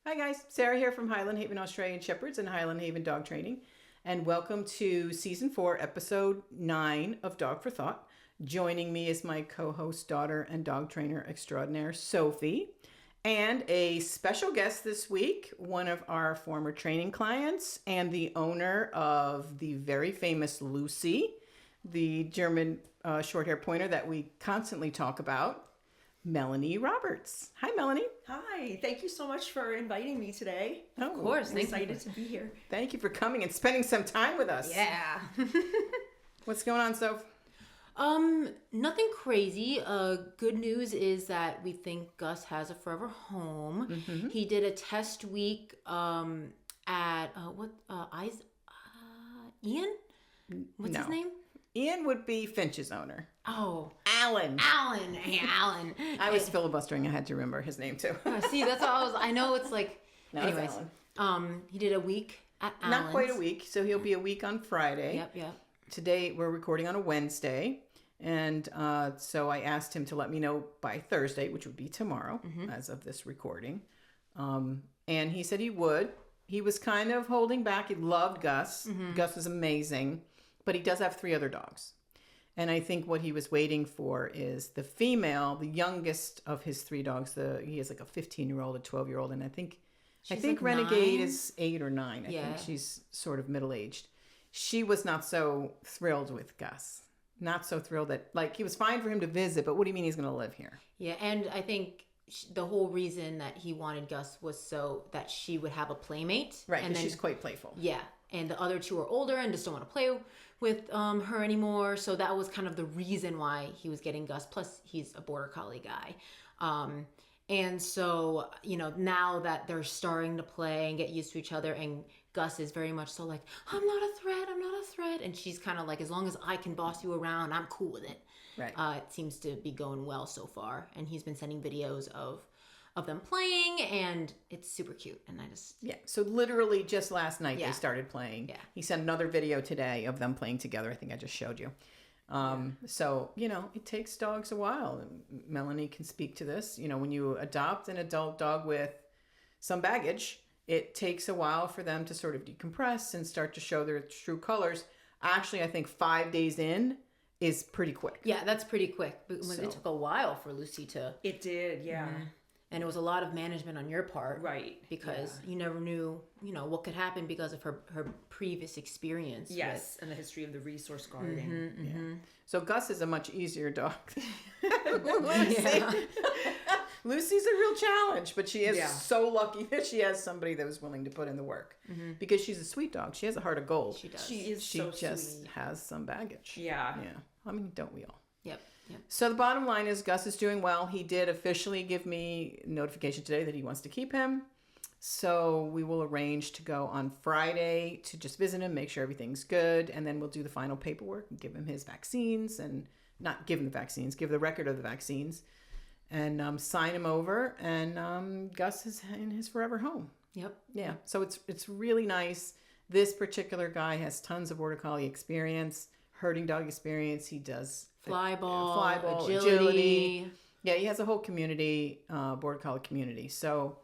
Hi guys, Sarah here from Highland Haven Australian Shepherds and Highland Haven Dog Training, and welcome to Season 4, Episode 9 of Dog for Thought. Joining me is my co-host, daughter, and dog trainer extraordinaire, Sophie, and a special guest this week, one of our former training clients and the owner of the very famous Lucy, the German short-hair pointer that we constantly talk about, Melanie Roberts. Hi, Melanie. Hi, thank you so much for inviting me today. Oh, Of course, I'm thank you. excited to be here. Thank you for coming and spending some time with us. Yeah. What's going on, Soph? Nothing crazy. Good news is that we think Gus has a forever home. Mm-hmm. He did a test week at Ian? What's his No. name? Ian would be Finch's owner. Oh, Alan. Hey, Alan. I was filibustering. I had to remember his name too. See, that's all I know it's like. No, it's anyways, Alan. he did a week at Alan's. Not quite a week, so he'll be a week on Friday. Yep. Today we're recording on a Wednesday, and so I asked him to let me know by Thursday, which would be tomorrow, as of this recording. And he said he would. He was kind of holding back. He loved Gus. Gus is amazing, but he does have 3 other dogs. And I think what he was waiting for is the female, the youngest of his 3 dogs. He has like a 15-year-old, a 12-year-old, and I think like Renegade 9? is 8 or 9. I Yeah. think she's sort of middle-aged. She was not so thrilled with Gus. Not so thrilled that, like, he was fine for him to visit, but what do you mean he's going to live here? Yeah, and I think the whole reason that he wanted Gus was so that she would have a playmate. Right, and because then she's quite playful. yeah, and the other 2 are older and just don't want to play with her anymore. So that was kind of the reason why he was getting Gus. Plus, he's a border collie guy. And so, now that they're starting to play and get used to each other, and Gus is very much so like, I'm not a threat. And she's kind of like, as long as I can boss you around, I'm cool with it. Right. It seems to be going well so far. And he's been sending videos of them playing, and it's super cute. And I just... Yeah, so literally just last night they Yeah. started playing. Yeah. He sent another video today of them playing together. I think I just showed you. So, it takes dogs a while. And Melanie can speak to this. When you adopt an adult dog with some baggage, it takes a while for them to sort of decompress and start to show their true colors. Actually, I think 5 days in is pretty quick. Yeah, that's pretty quick. But So- it took a while for Lucy to... It did, yeah. And it was a lot of management on your part. Right, Because you never knew, what could happen because of her previous experience. Yes, and the history of the resource guarding. Yeah. So Gus is a much easier dog than Lucy. Lucy's a real challenge, but she is so lucky that she has somebody that was willing to put in the work. Because she's a sweet dog. She has a heart of gold. She does. She is She so just sweet. has some baggage. Yeah. Yeah. I mean, don't we all? Yep. So the bottom line is Gus is doing well. He did officially give me notification today that he wants to keep him. So we will arrange to go on Friday to just visit him, make sure everything's good, and then we'll do the final paperwork and give him his vaccines, and not give him the vaccines, give the record of the vaccines, and sign him over. And Gus is in his forever home. Yep. Yeah. So it's really nice. This particular guy has tons of border collie experience, herding dog experience. He does Flyball, agility. Yeah, he has a whole community, border collie community. So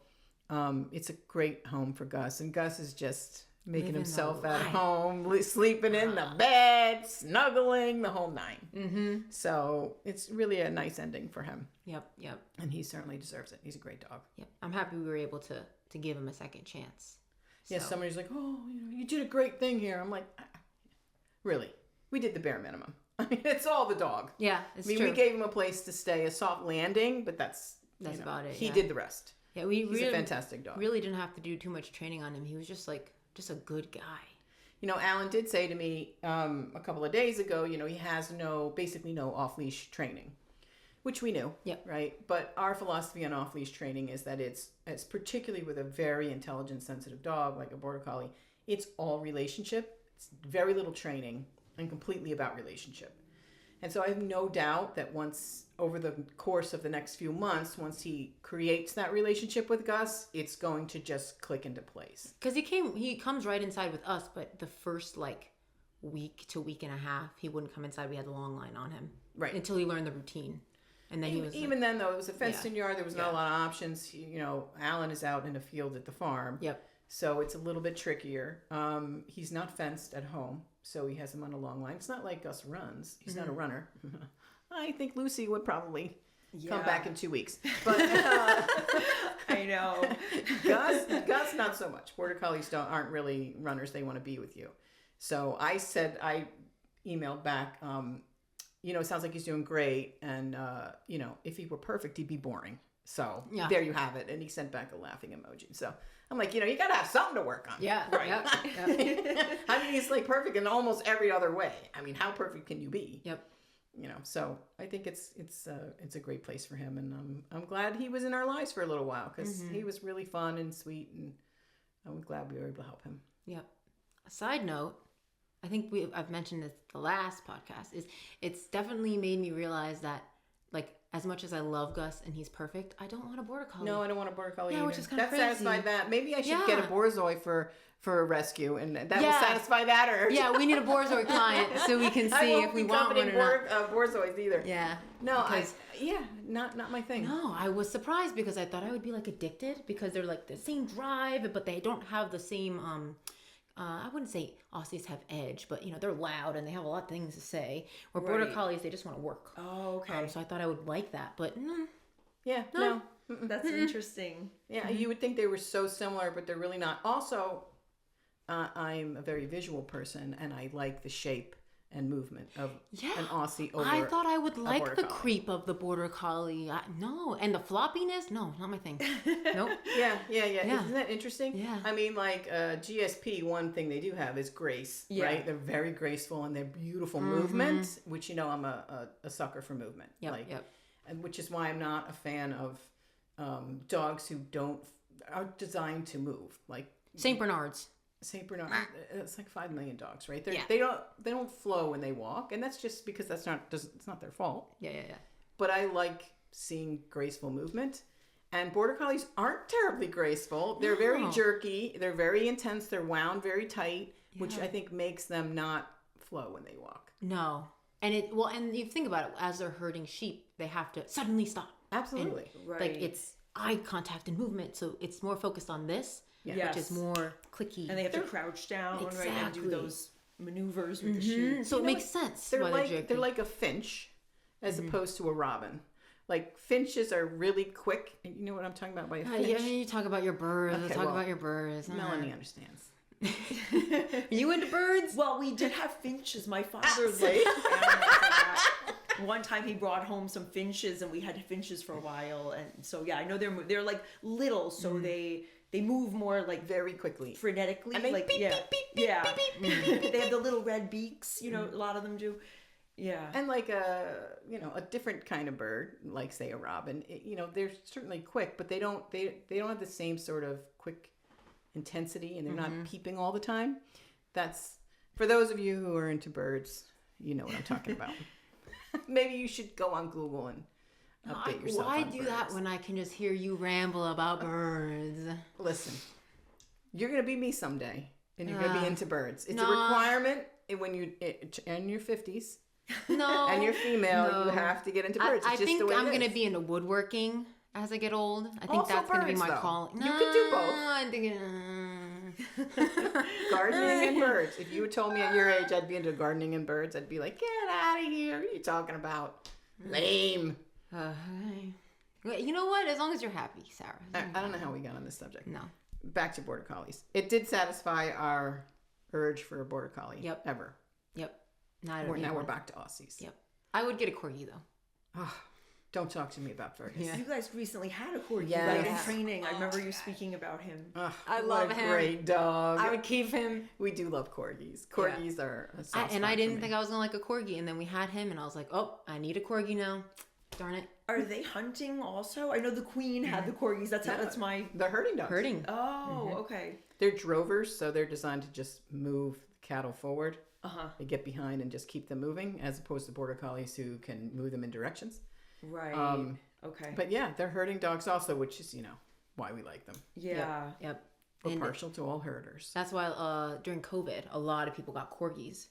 it's a great home for Gus. And Gus is just making Living himself the at life. home, sleeping in the bed, snuggling, the whole 9. So it's really a nice ending for him. Yep. And he certainly deserves it. He's a great dog. I'm happy we were able to give him a second chance. Yeah, So- somebody's like, oh, you did a great thing here. I'm like, really? We did the bare minimum. I mean, it's all the dog. Yeah, it's I mean, true. we gave him a place to stay, a soft landing, but that's about it, He yeah. did the rest. Yeah, we He's really, a fantastic dog. really didn't have to do too much training on him. He was just a good guy. Alan did say to me a couple of days ago, he has basically no off-leash training, which we knew, Yep. right? But our philosophy on off-leash training is that it's particularly with a very intelligent, sensitive dog like a border collie, it's all relationship. It's very little training and completely about relationship. And so I have no doubt that once, over the course of the next few months, once he creates that relationship with Gus, it's going to just click into place. Because he comes right inside with us, but the first week to week and a half, he wouldn't come inside. We had a long line on him. Right. Until he learned the routine. And then he was even then though, it was a fenced-in yard. There was not a Yeah. lot of options. You know, Alan is out in a field at the farm. Yep. So it's a little bit trickier. He's not fenced at home, so he has him on a long line. It's not like Gus runs. He's not a runner. I think Lucy would probably come back in 2 weeks. But I know. Gus, not so much. Border Collies aren't really runners. They want to be with you. So I emailed back, you know, it sounds like he's doing great. And, you know, if he were perfect, he'd be boring. So there you have it. And he sent back a laughing emoji. So I'm like, you know, you got to have something to work on. Yeah. Right. Yep. I mean, he's like perfect in almost every other way. I mean, how perfect can you be? Yep. You know, so I think it's a great place for him, and I'm glad he was in our lives for a little while because he was really fun and sweet, and I'm glad we were able to help him. Yep. A side note, I think I've mentioned this the last podcast, is it's definitely made me realize that, like, as much as I love Gus and he's perfect, I don't want a border collie. No, I don't want a border collie Yeah, either. which is kinda that crazy. satisfied that. Maybe I should get a Yeah. Borzoi for a rescue, and that will Yeah. satisfy that urge. Yeah, we need a Borzoi client so we can I see won't if we be want one or coveting not. Borzois either. Yeah. No, because- not my thing. No, I was surprised because I thought I would be like addicted because they're like the same drive, but they don't have the same. I wouldn't say Aussies have edge, but you know they're loud and they have a lot of things to say. Where border Right. collies, they just want to work. Oh, okay. So I thought I would like that, but Yeah, no. That's interesting. Yeah, you would think they were so similar, but they're really not. Also, I'm a very visual person, and I like the shape and movement of an Aussie over I thought I would like border the collie. creep of the border collie. No, and the floppiness, no, not my thing. Nope. Yeah. Yeah. Isn't that interesting? Yeah. I mean, like GSP, one thing they do have is grace, Yeah. right? They're very graceful and they're beautiful movement, which, you know, I'm a sucker for movement. Yep. Yep. And which is why I'm not a fan of dogs who are designed to move. Like Saint Bernards. Saint Bernard, it's like 5 million dogs, right? Yeah. They don't flow when they walk, and that's just because it's not their fault. Yeah. But I like seeing graceful movement, and border collies aren't terribly graceful. They're very No. jerky. They're very intense. They're wound very tight, which I think makes them not flow when they walk. No. And you think about it, as they're herding sheep, they have to suddenly stop. Absolutely. Right. Like it's eye contact and movement, so it's more focused on this, Yes. which is more clicky. And they have to crouch down, right, and Exactly. do those maneuvers with the shoe. So it makes sense. They're why like jerky. they're like a finch, as opposed to a robin. Like finches are really quick, and you know what I'm talking about by a finch. Yeah, you talk about your birds. Okay, Talk well, about your birds. Melanie understands. Are you into birds? Well, we did have finches. My father see? liked animals a lot. One time he brought home some finches, and we had finches for a while. And so yeah, I know they're like little, so they move more like Very quickly. frenetically. And they like beep, yeah, beep, beep, beep, yeah. beep, beep, beep, beep, They have the little red beaks. You know, a lot of them do. Yeah. And like a different kind of bird, like say a robin, they're certainly quick, but they don't have the same sort of quick intensity, and they're not peeping all the time. That's for those of you who are into birds, you know what I'm talking about. Maybe you should go on Google and update yourself. Why on do birds. that when I can just hear you ramble about birds? Listen, you're gonna be me someday, and you're gonna be into birds. It's a no. requirement when you're in your 50s. No. And you're female, no. you have to get into birds. I It's just think the way I'm it going to is. be into woodworking as I get old. I think Also that's going to be birds, my though. calling. You could do both. I'm thinking, Gardening and birds. If you had told me at your age I'd be into gardening and birds, I'd be like, get out of here. What are you talking about? Lame. you know what? As long as you're happy, Sarah. I don't know how we got on this subject. No. Back to border collies. It did satisfy our urge for a border collie. Yep. Ever. Yep. Now Now we're back to Aussies. Yep. I would get a corgi though. Oh, don't talk to me about Fergus. Yeah. You guys recently had a corgi, Yes. right? In training. I remember you speaking about him. Oh, I what love a him. great dog. I would keep him. We do love corgis. Corgis are a soft And spot I for didn't me. think I was gonna like a corgi, and then we had him, and I was like, oh, I need a corgi now. Darn it. Are they hunting also? I know the queen had the corgis. That's my. They're herding dogs. Hurting. Oh, okay. They're drovers, so they're designed to just move cattle forward. Uh-huh. They get behind and just keep them moving, as opposed to border collies who can move them in directions. Right. Okay. But yeah, they're herding dogs also, which is, why we like them. Yeah. Yep. We're And partial to all herders. that's why during COVID, a lot of people got corgis.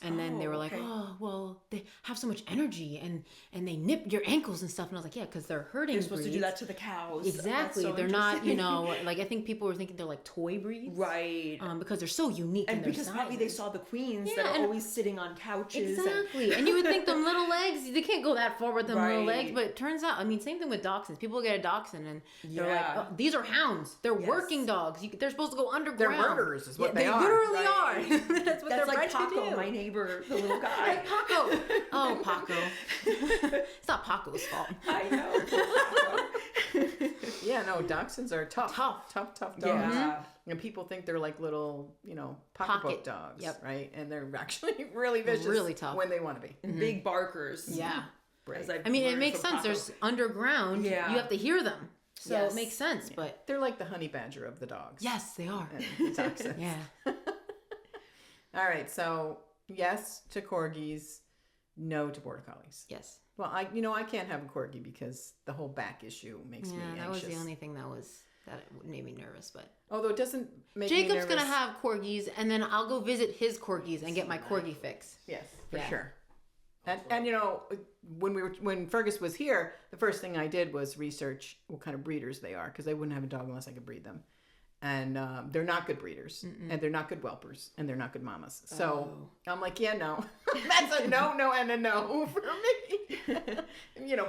And then they were like, okay. oh, well, they have so much energy and they nip your ankles and stuff. And I was like, yeah, because they're herding You're supposed to do breeds. that to the cows. Exactly. That's so They're not, interesting. like I think people were thinking they're like toy breeds. Right. Because they're so unique And in their because probably they sizes. saw the queens Yeah, that are and- always sitting on couches. Exactly. And you would think them little legs, they can't go that far with them little Right. legs. But it turns out, I mean, same thing with dachshunds. People get a dachshund and they're Yeah. like, oh, these are hounds. They're Yes. working dogs. They're supposed to go They're underground. murderers is what Yeah, they are. literally Right. are. That's what they're That's like bred to Paco, do. my neighbor, the little guy. Paco. Oh, Paco. It's not Paco's fault. I know. Poor Paco. Yeah, no, dachshunds are tough dogs. Yeah. And people think they're like little, pocketbook Pocket. dogs, Yep. right? And they're actually really vicious, Really tough. when they want to be. Big barkers. Yeah. Right. As I mean, it learned makes from sense. Paco. There's underground. Yeah. You have to hear them. So Yes. it makes sense. But They're like the honey badger of the dogs. yes, they are. And the dachshunds. Yeah. All right, so yes to corgis, no to border collies. Yes. Well, I can't have a corgi because the whole back issue makes me Yeah, anxious. that was the only thing that made me nervous. But Although it doesn't make me Jacob's nervous. gonna have corgis, and then I'll go visit his corgis and get my corgi fix. Yes, for Yeah. sure. And when Fergus was here, the first thing I did was research what kind of breeders they are, because I wouldn't have a dog unless I could breed them. And they're not good breeders, and they're not good whelpers, and they're not good mamas. So I'm like, yeah, no, that's a no, and a no for me.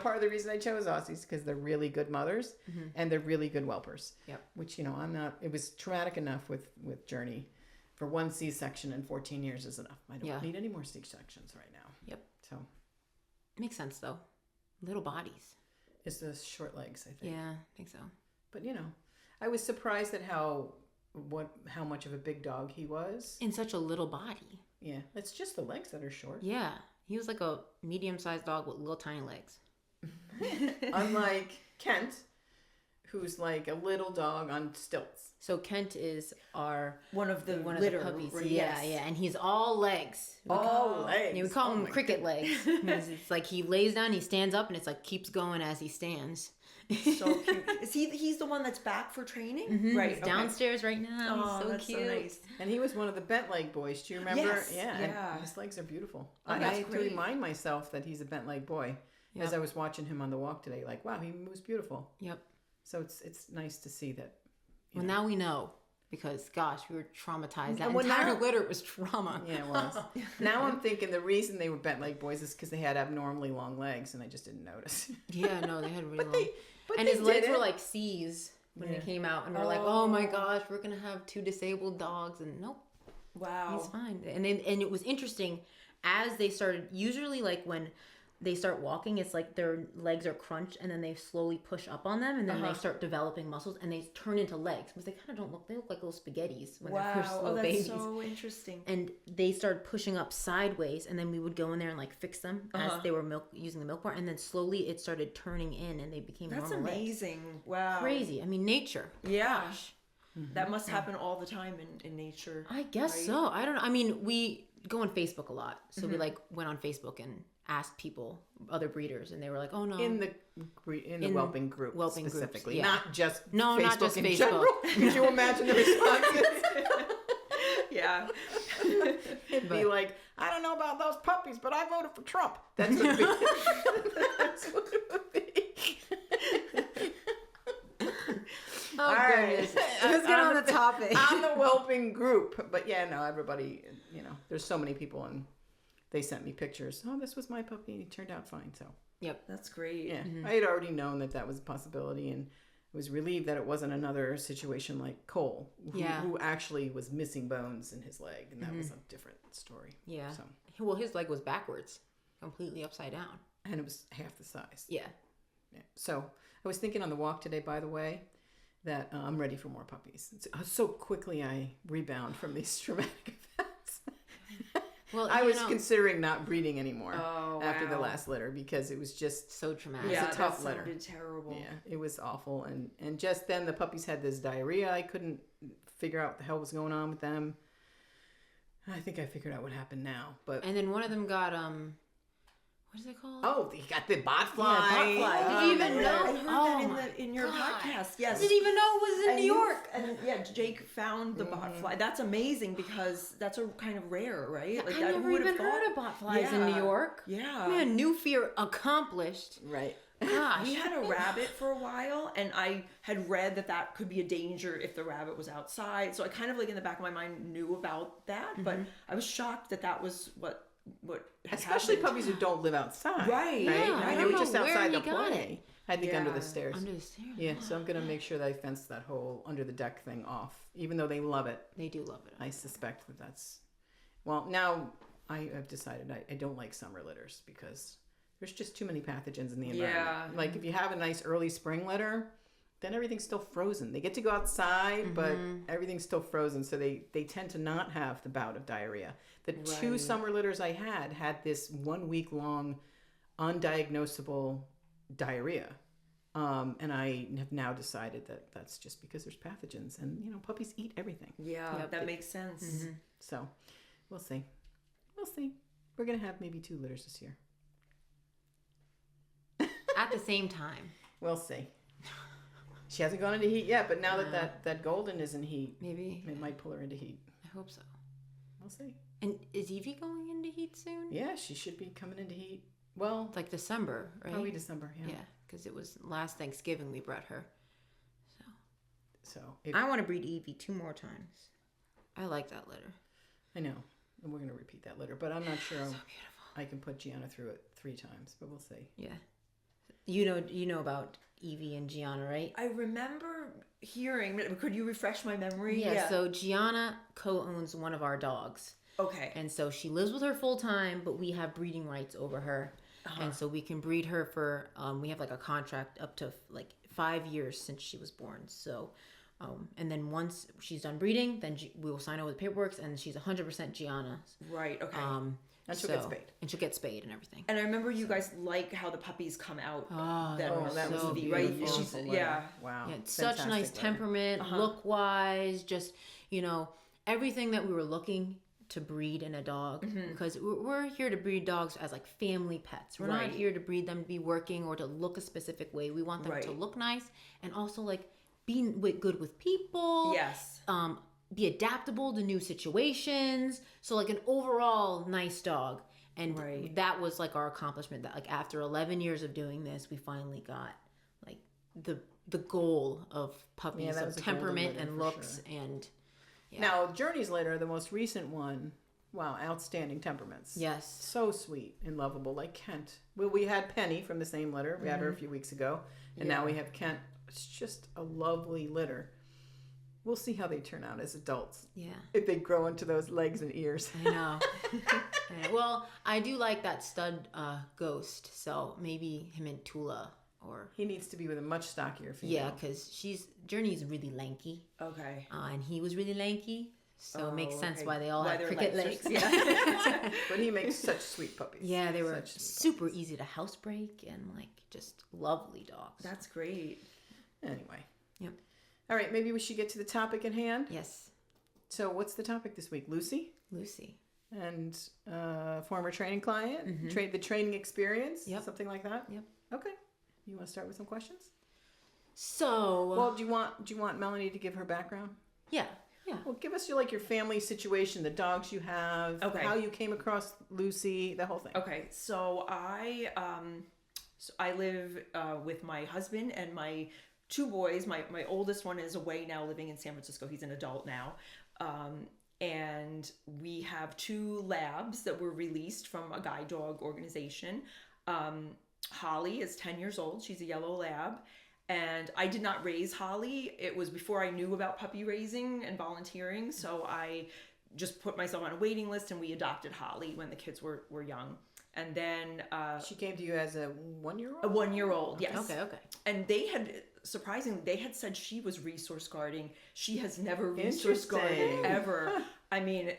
Part of the reason I chose Aussies because they're really good mothers, and they're really good whelpers. Yep. Which I'm not. It was traumatic enough with Journey. For one C-section in 14 years is enough. I don't need any more C-sections right now. Yep. So Makes sense though. Little bodies. it's the short legs, I think. Yeah, I think so. But I was surprised at how much of a big dog he was. In such a little body. Yeah, it's just the legs that are short. Yeah. He was like a medium-sized dog with little tiny legs. Unlike Kent, who's like a little dog on stilts. So Kent is one of the one of litter. the puppies. Right? Yeah, Yes. yeah, and he's all legs. All legs. Yeah, we call Oh him my cricket goodness. legs. Because it's like he lays down, he stands up, and it's like keeps going as he stands. So cute. Is he's the one that's back for training? Mhm, Right. He's okay. downstairs right now. Oh, He's so that's cute. so nice. And he was one of the bent leg boys. Do you remember? Yes, Yeah. yeah. And his legs are beautiful. Oh, I that's had to great. remind myself that he's a bent leg boy as Yep. I was watching him on the walk today. Like, wow, he moves beautiful. Yep. So it's nice to see that. you Well, know. now we know. Because, gosh, we were traumatized. That And when entire now- litter was trauma. Yeah, it was. Now I'm thinking the reason they were bent leg boys is because they had abnormally long legs, and I just didn't notice. Yeah, no, they had really But long. they, but And they his legs did were it. like C's when Yeah. they came out. And we're like, oh my gosh, we're going to have 2 disabled dogs. And nope, Wow. he's fine. And it was interesting as they started, usually like when they start walking, it's like their legs are crunched and then they slowly push up on them and then they start developing muscles and they turn into legs because they kind of don't look, they look like little spaghettis when they're Wow. first Oh, little that's babies. so interesting. And they started pushing up sideways and then we would go in there and like fix them as they were using the milk bar and then slowly it started turning in and they became That's normal legs. amazing. Wow. Crazy. I mean, nature. Yeah. Gosh. That must happen all the time in nature. I guess right? so. I don't know. I mean, we go on Facebook a lot. So we like went on Facebook and asked people, other breeders, and they were like, "Oh no." in the whelping group whelping groups, specifically, yeah. not just No, Facebook not just in Facebook. general. Could you imagine the responses? Yeah. It'd be like, I don't know about those puppies, but I voted for Trump. That's what it'd be. That's what it would be. Oh All right. goodness. Let's get on the topic. On the whelping group. But yeah, no, everybody, there's so many people and they sent me pictures. Oh, this was my puppy and he turned out fine. So Yep. That's great. yeah, I had already known that was a possibility and I was relieved that it wasn't another situation like Cole, who actually was missing bones in his leg. And that was a different story. Yeah. So, Well, his leg was backwards, completely upside down. and it was half the size. Yeah. Yeah. So I was thinking on the walk today, by the way, that I'm ready for more puppies. So quickly I rebound from these traumatic events. Well, I you was know, considering not breeding anymore Oh, after the wow. last litter because it was just, so traumatic. Yeah, a tough that litter. sounded terrible. yeah, it was awful. And just then the puppies had this diarrhea. I couldn't figure out what the hell was going on with them. I think I figured out what happened now, but And then one of them got what is it called? Oh, you got the botfly. Botfly. Did you even know? I heard that in your God. podcast. Yes. I didn't even know it was in New York. And yeah, Jake found the botfly. That's amazing because that's a kind of rare, right? I never even heard of botflies in New York. Yeah. Man, new fear accomplished. Right. Gosh. We had a rabbit for a while, and I had read that could be a danger if the rabbit was outside. So I kind of like in the back of my mind knew about that, but I was shocked that was what had Especially happened. puppies who don't live outside. Right. Yeah, I They don't were just know where outside he the got play. I think under the stairs. Under the stairs. Yeah, so I'm going to make sure that I fence that whole under the deck thing off. Even though they love it, They do love it. I suspect that's... Well, now I've decided I don't like summer litters because there's just too many pathogens in the environment. Yeah. Like if you have a nice early spring litter, then everything's still frozen. They get to go outside, but everything's still frozen. So they tend to not have the bout of diarrhea. The two summer litters I had this 1 week long undiagnosable diarrhea. And I have now decided that that's just because there's pathogens and, puppies eat everything. Yeah, that makes sense. So we'll see. We're going to have maybe 2 litters this year. At the same time. We'll see. She hasn't gone into heat yet, but now that golden is in heat, Maybe. it might pull her into heat. I hope so. We'll see. And is Evie going into heat soon? Yeah, she should be coming into heat. Well, It's like December, right? probably December, yeah. Yeah, because it was last Thanksgiving we brought her. So, I want to breed Evie 2 more times. I like that litter. I know. And we're going to repeat that litter, but I'm not sure So beautiful. I can put Gianna through it 3 times, but we'll see. Yeah. You know about Evie and Gianna, right? I remember hearing. Could you refresh my memory? Yeah, so Gianna co-owns one of our dogs. Okay. And so she lives with her full time, but we have breeding rights over her. And so we can breed her for, we have like a contract up to like 5 years since she was born. So, and then once she's done breeding, then we will sign over the paperwork and she's 100% Gianna's. Right. Okay. And she'll get spayed. And she'll get spayed and everything. And I remember you guys like how the puppies come out. that was so Evie, right? beautiful. She's, yeah. Wow. Yeah, such Fantastic nice litter. temperament, look-wise, just, everything that we were looking to breed in a dog. Because we're here to breed dogs as like family pets. We're not Right. here to breed them to be working or to look a specific way. We want them to Right. look nice and also like be good with people. Yes. Be adaptable to new situations. So like an overall nice dog. And Right. that was like our accomplishment, that like after 11 years of doing this, we finally got like the goal of puppies, that of was a golden temperament litter and for looks and Now, Journey's litter, the most recent one, wow, outstanding temperaments. yes. So sweet and lovable, like Kent. Well, we had Penny from the same litter. We had her a few weeks ago. And now we have Kent. It's just a lovely litter. We'll see how they turn out as adults. Yeah. If they grow into those legs and ears. I know. Yeah, well, I do like that stud ghost, so maybe him and Tula or He needs to be with a much stockier female. yeah, because Journey's really lanky, Okay. and he was really lanky, so it makes sense okay. why they all Why have their cricket legs legs. are- yeah. But he makes such sweet puppies. Yeah, they were Such sweet super easy to housebreak and like just lovely dogs. That's great. Anyway. Yep. All right, maybe we should get to the topic at hand. Yes, So what's the topic this week? Lucy? Lucy. And former training client, the training experience, Yep. something like that. Yep. Okay. You want to start with some questions? So Well, do you want Melanie to give her background? yeah. Well, give us your family situation, the dogs you have, Okay. how you came across Lucy, the whole thing. Okay. So I live with my husband and my 2 boys. My oldest one is away now, living in San Francisco. He's an adult now. And we have 2 labs that were released from a guide dog organization. Holly is 10 years old. She's a yellow lab. And I did not raise Holly. It was before I knew about puppy raising and volunteering. So I just put myself on a waiting list and we adopted Holly when the kids were young. And then She came to you as a 1-year-old? a 1-year-old, yes. Okay. And they had, surprisingly, they had said she was resource guarding. She has never resource guarded Interesting. ever. I mean,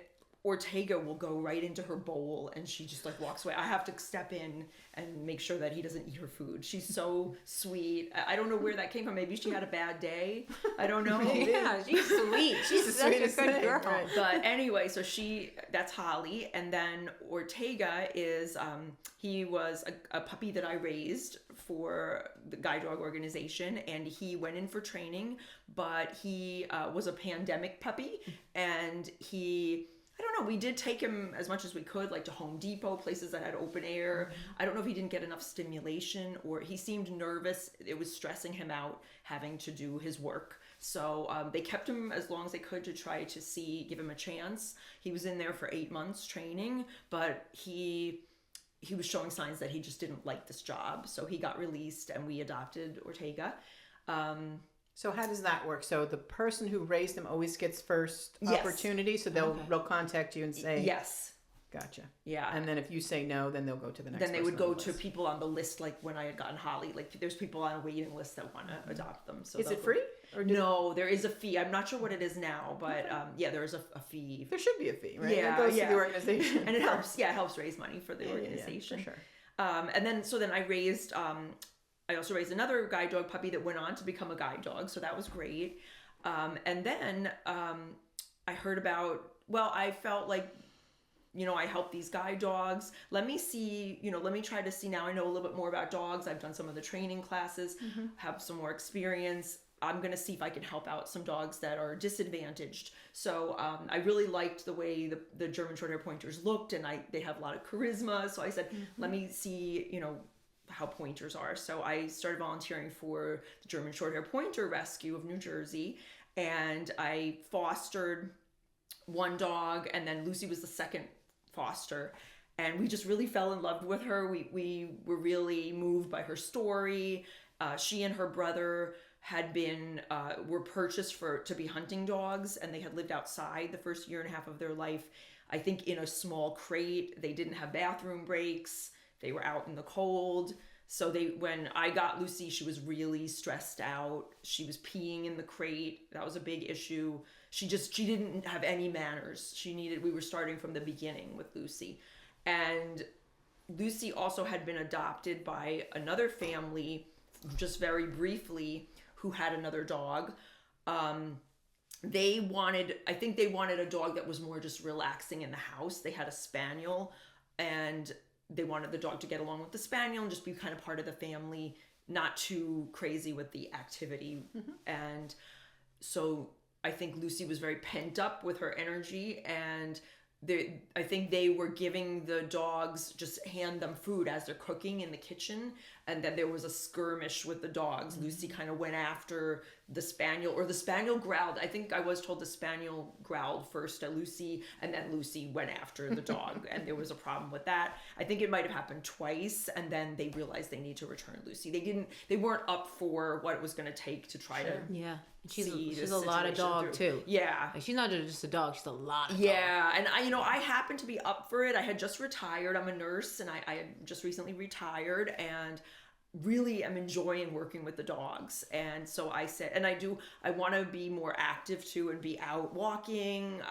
Ortega will go right into her bowl and she just like walks away. I have to step in and make sure that he doesn't eat her food. She's so sweet. I don't know where that came from. Maybe she had a bad day. I don't know. Yeah, she's sweet. She's such a good girl. Right. But anyway, so that's Holly. And then Ortega is, he was a puppy that I raised for the Guide Dog organization, and he went in for training, but he was a pandemic puppy, and I don't know, we did take him as much as we could, like to Home Depot, places that had open air. I don't know if he didn't get enough stimulation, or he seemed nervous. It was stressing him out having to do his work. So they kept him as long as they could to try to give him a chance. He was in there for 8 months training, but he was showing signs that he just didn't like this job. So he got released and we adopted Ortega. So how does that work? So the person who raised them always gets first Yes. opportunity, so they'll contact you and say, Yes. Gotcha. Yeah. And then if you say no, then they'll go to the next Then they would person on go the to list. people on the list, like when I had gotten Holly. Like there's people on a waiting list that want to adopt them. So Is they'll it go- free? Or No, there is a fee. I'm not sure what it is now, but yeah, there is a fee. There should be a fee, right? Yeah, It goes to yeah. the organization. And it helps. Yeah, it helps raise money for the organization. for sure. And then I also raised another guide dog puppy that went on to become a guide dog, so that was great. And then I heard about. Well, I felt like, I help these guide dogs. Let me try to see now. I know a little bit more about dogs. I've done some of the training classes, have some more experience. I'm going to see if I can help out some dogs that are disadvantaged. So I really liked the way the German Shorthair Pointers looked, and they have a lot of charisma. So I said, let me see, how pointers are. So I started volunteering for the German Shorthair Pointer Rescue of New Jersey, and I fostered one dog, and then Lucy was the second foster, and we just really fell in love with her. We were really moved by her story. She and her brother were purchased to be hunting dogs, and they had lived outside the first year and a half of their life, I think in a small crate. They didn't have bathroom breaks. They were out in the cold. So when I got Lucy, she was really stressed out. She was peeing in the crate. That was a big issue. She didn't have any manners. We were starting from the beginning with Lucy. And Lucy also had been adopted by another family, just very briefly, who had another dog. They wanted a dog that was more just relaxing in the house. They had a spaniel, and they wanted the dog to get along with the spaniel and just be kind of part of the family, not too crazy with the activity. And so I think Lucy was very pent up with her energy, and I think they were giving the dogs, just hand them food as they're cooking in the kitchen, and then there was a skirmish with the dogs. Lucy kind of went after the spaniel, or the spaniel growled. I think I was told the spaniel growled first at Lucy, and then Lucy went after the dog, and there was a problem with that. I think it might have happened twice, and then they realized they need to return Lucy. They weren't up for what it was going to take to try to Yeah. She's see a the lot of situation dog through. too. Yeah. Like, she's not just a dog, she's a lot of dog. Yeah, and I happened to be up for it. I had just retired. I'm a nurse, and I had just recently retired, and really am enjoying working with the dogs. And so I said, and I want to be more active too and be out walking.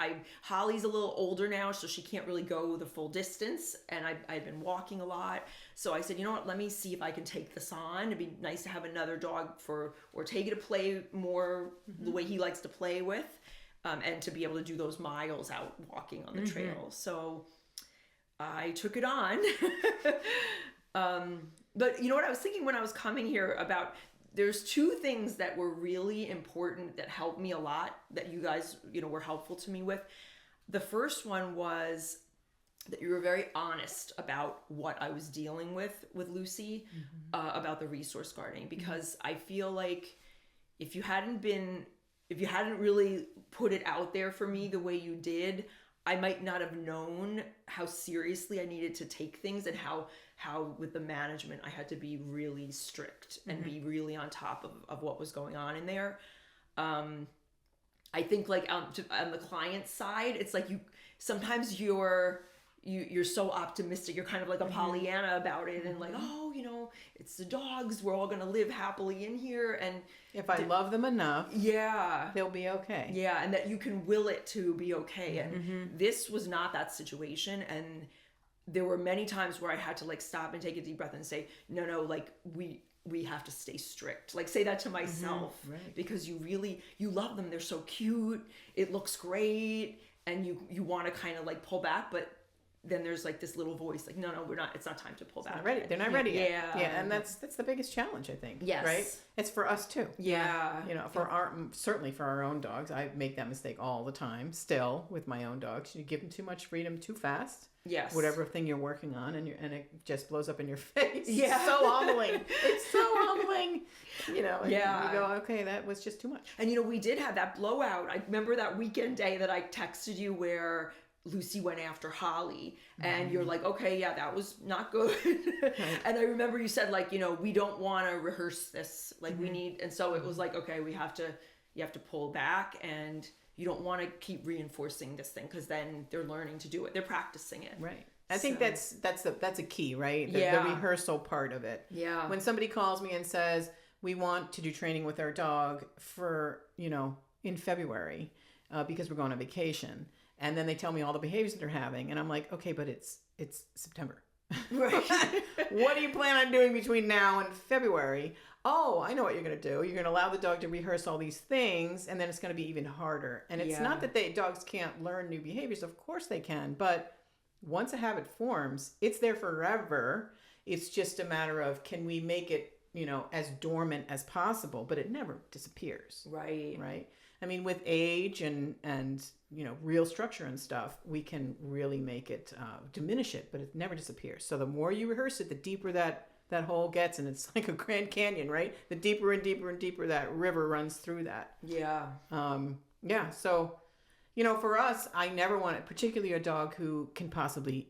Holly's a little older now, so she can't really go the full distance, and I've been walking a lot. So I said, you know what, let me see if I can take this on. It'd be nice to have another dog for Ortega to play more the way he likes to play with, and to be able to do those miles out walking on the trail. So I took it on. But you know what I was thinking when I was coming here about, there's two things that were really important that helped me a lot, that you guys, were helpful to me with. The first one was that you were very honest about what I was dealing with Lucy, about the resource guarding, because I feel like if you hadn't really put it out there for me the way you did, I might not have known how seriously I needed to take things, and how with the management I had to be really strict and be really on top of what was going on in there. I think like on the client side, it's like sometimes you're you're so optimistic. You're kind of like a Pollyanna about it, and like, oh, it's the dogs. We're all gonna live happily in here, and if I love them enough, yeah, they'll be okay. Yeah, and that you can will it to be okay. And this was not that situation, and there were many times where I had to like stop and take a deep breath and say, no, like we have to stay strict. Like say that to myself, right. because you love them. They're so cute. It looks great. And you want to kind of like pull back, but then there's like this little voice like, no, we're not. It's not time to pull back. Not ready. They're not ready yet. Yeah, and that's the biggest challenge, I think. Yes, right. It's for us too. Yeah, certainly for our own dogs, I make that mistake all the time. Still with my own dogs, you give them too much freedom too fast. Yes. Whatever thing you're working on, and it just blows up in your face. Yeah. It's so humbling. It's so humbling. And Yeah. you go, okay, that was just too much. And we did have that blowout. I remember that weekend day that I texted you where Lucy went after Holly, and you're like, okay, yeah, that was not good. Right. And I remember you said like, we don't want to rehearse this. Like we need, and so it was like, okay, you have to pull back, and you don't want to keep reinforcing this thing, because then they're learning to do it. They're practicing it. Right. I think that's a key, right? The rehearsal part of it. Yeah. When somebody calls me and says, we want to do training with our dog for, in February, because we're going on vacation. And then they tell me all the behaviors that they're having. And I'm like, okay, but it's September. Right. What do you plan on doing between now and February? Oh, I know what you're going to do. You're going to allow the dog to rehearse all these things, and then it's going to be even harder. And it's not that dogs can't learn new behaviors. Of course they can. But once a habit forms, it's there forever. It's just a matter of, can we make it, as dormant as possible, but it never disappears. Right. Right. I mean, with age and real structure and stuff, we can really make it diminish it, but it never disappears. So the more you rehearse it, the deeper that hole gets, and it's like a Grand Canyon, right? The deeper and deeper and deeper that river runs through that. Yeah. So, for us, I never wanted, particularly a dog who can possibly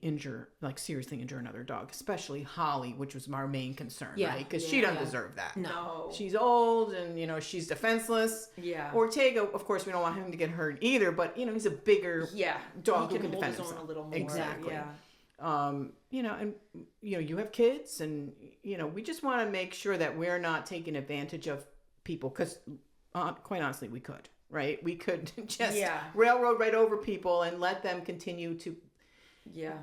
seriously injure another dog, especially Holly, which was our main concern, right? Because she doesn't deserve that. No. She's old and, she's defenseless. Yeah. Ortega, of course, we don't want him to get hurt either, but, he's a bigger dog who can hold defend his own himself. a little more. Exactly. Yeah. You have kids, and, we just want to make sure that we're not taking advantage of people, because quite honestly, we could. Right? We could just railroad right over people and let them continue to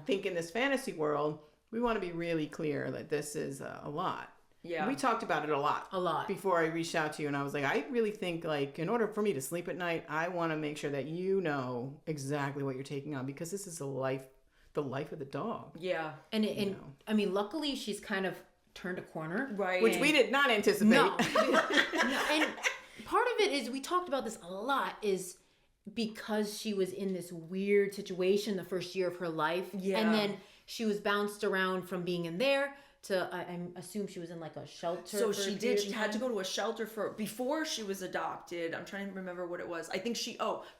think in this fantasy world. We want to be really clear that this is a lot. Yeah. We talked about it a lot before I reached out to you, and I was like, I really think, like, in order for me to sleep at night, I want to make sure that you know exactly what you're taking on, because this is the life of the dog. Yeah. And I mean, luckily she's kind of turned a corner. Right. Which we did not anticipate. No. And part of it is, we talked about this a lot, is because she was in this weird situation the first year of her life. Yeah. And then she was bounced around from being in there to, I assume she was in like a shelter. So she did. She had to go to a shelter before she was adopted. I'm trying to remember what it was. I think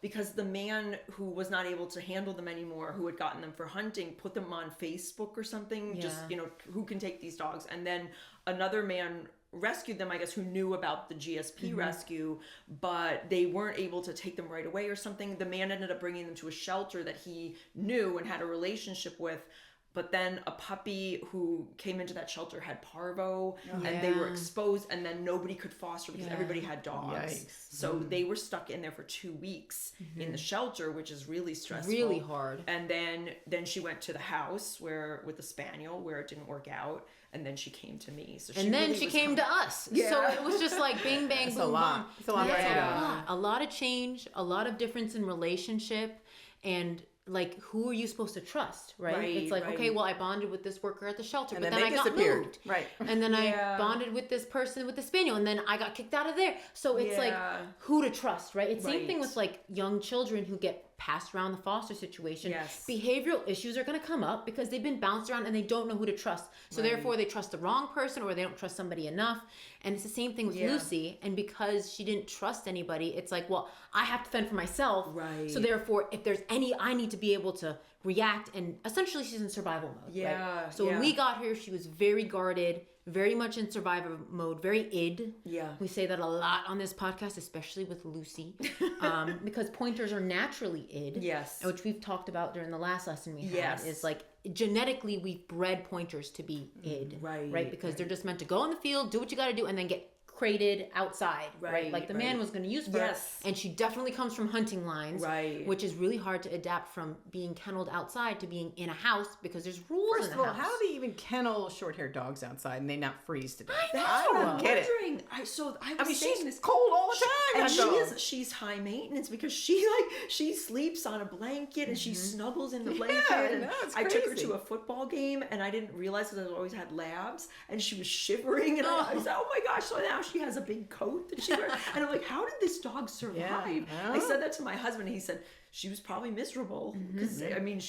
because the man who was not able to handle them anymore, who had gotten them for hunting, put them on Facebook or something. Yeah. Just, who can take these dogs? And then another man rescued them, I guess, who knew about the GSP rescue, but they weren't able to take them right away or something. The man ended up bringing them to a shelter that he knew and had a relationship with. But then a puppy who came into that shelter had parvo, and they were exposed, and then nobody could foster because everybody had dogs. Yikes. So they were stuck in there for 2 weeks in the shelter, which is really stressful. Really hard. And then she went to the house with the spaniel, where it didn't work out, and then she came to me. So she came to us. Yeah. So it was just like bing bang boom. It's a lot. It's a lot. A lot of change, a lot of difference in relationship, and like, who are you supposed to trust, right? It's like, okay, well, I bonded with this worker at the shelter, but then I got moved. Right. And then I bonded with this person with the spaniel, and then I got kicked out of there. So it's like, who to trust, right? It's same thing with like young children who get passed around the foster situation. Yes. Behavioral issues are going to come up because they've been bounced around and they don't know who to trust. So therefore they trust the wrong person, or they don't trust somebody enough. And it's the same thing with Lucy. And because she didn't trust anybody, it's like, well, I have to fend for myself. Right. So therefore, if there's I need to be able to react, and essentially she's in survival mode. Yeah, Right? So when we got her, she was very guarded, very much in survival mode, very id. Yeah. We say that a lot on this podcast, especially with Lucy, because pointers are naturally id. Yes. Which we've talked about during the last lesson we had. Yes. Is like genetically we've bred pointers to be id. Right. Because they're just meant to go in the field, do what you got to do, and then get crated outside, right? Like the man was going to use her, and she definitely comes from hunting lines, right? Which is really hard to adapt from being kenneled outside to being in a house because there's rules. First of all, how do they even kennel short-haired dogs outside and they not freeze to death? I don't get it. I mean, she's cold all the time, and she's high maintenance because she sleeps on a blanket and she snuggles in the blanket. Yeah, I took her to a football game and I didn't realize because I always had labs and she was shivering and I was like, oh my gosh! So now she has a big coat that she wears. And I'm like, how did this dog survive? Yeah. I said that to my husband and he said, she was probably miserable. Because, I mean,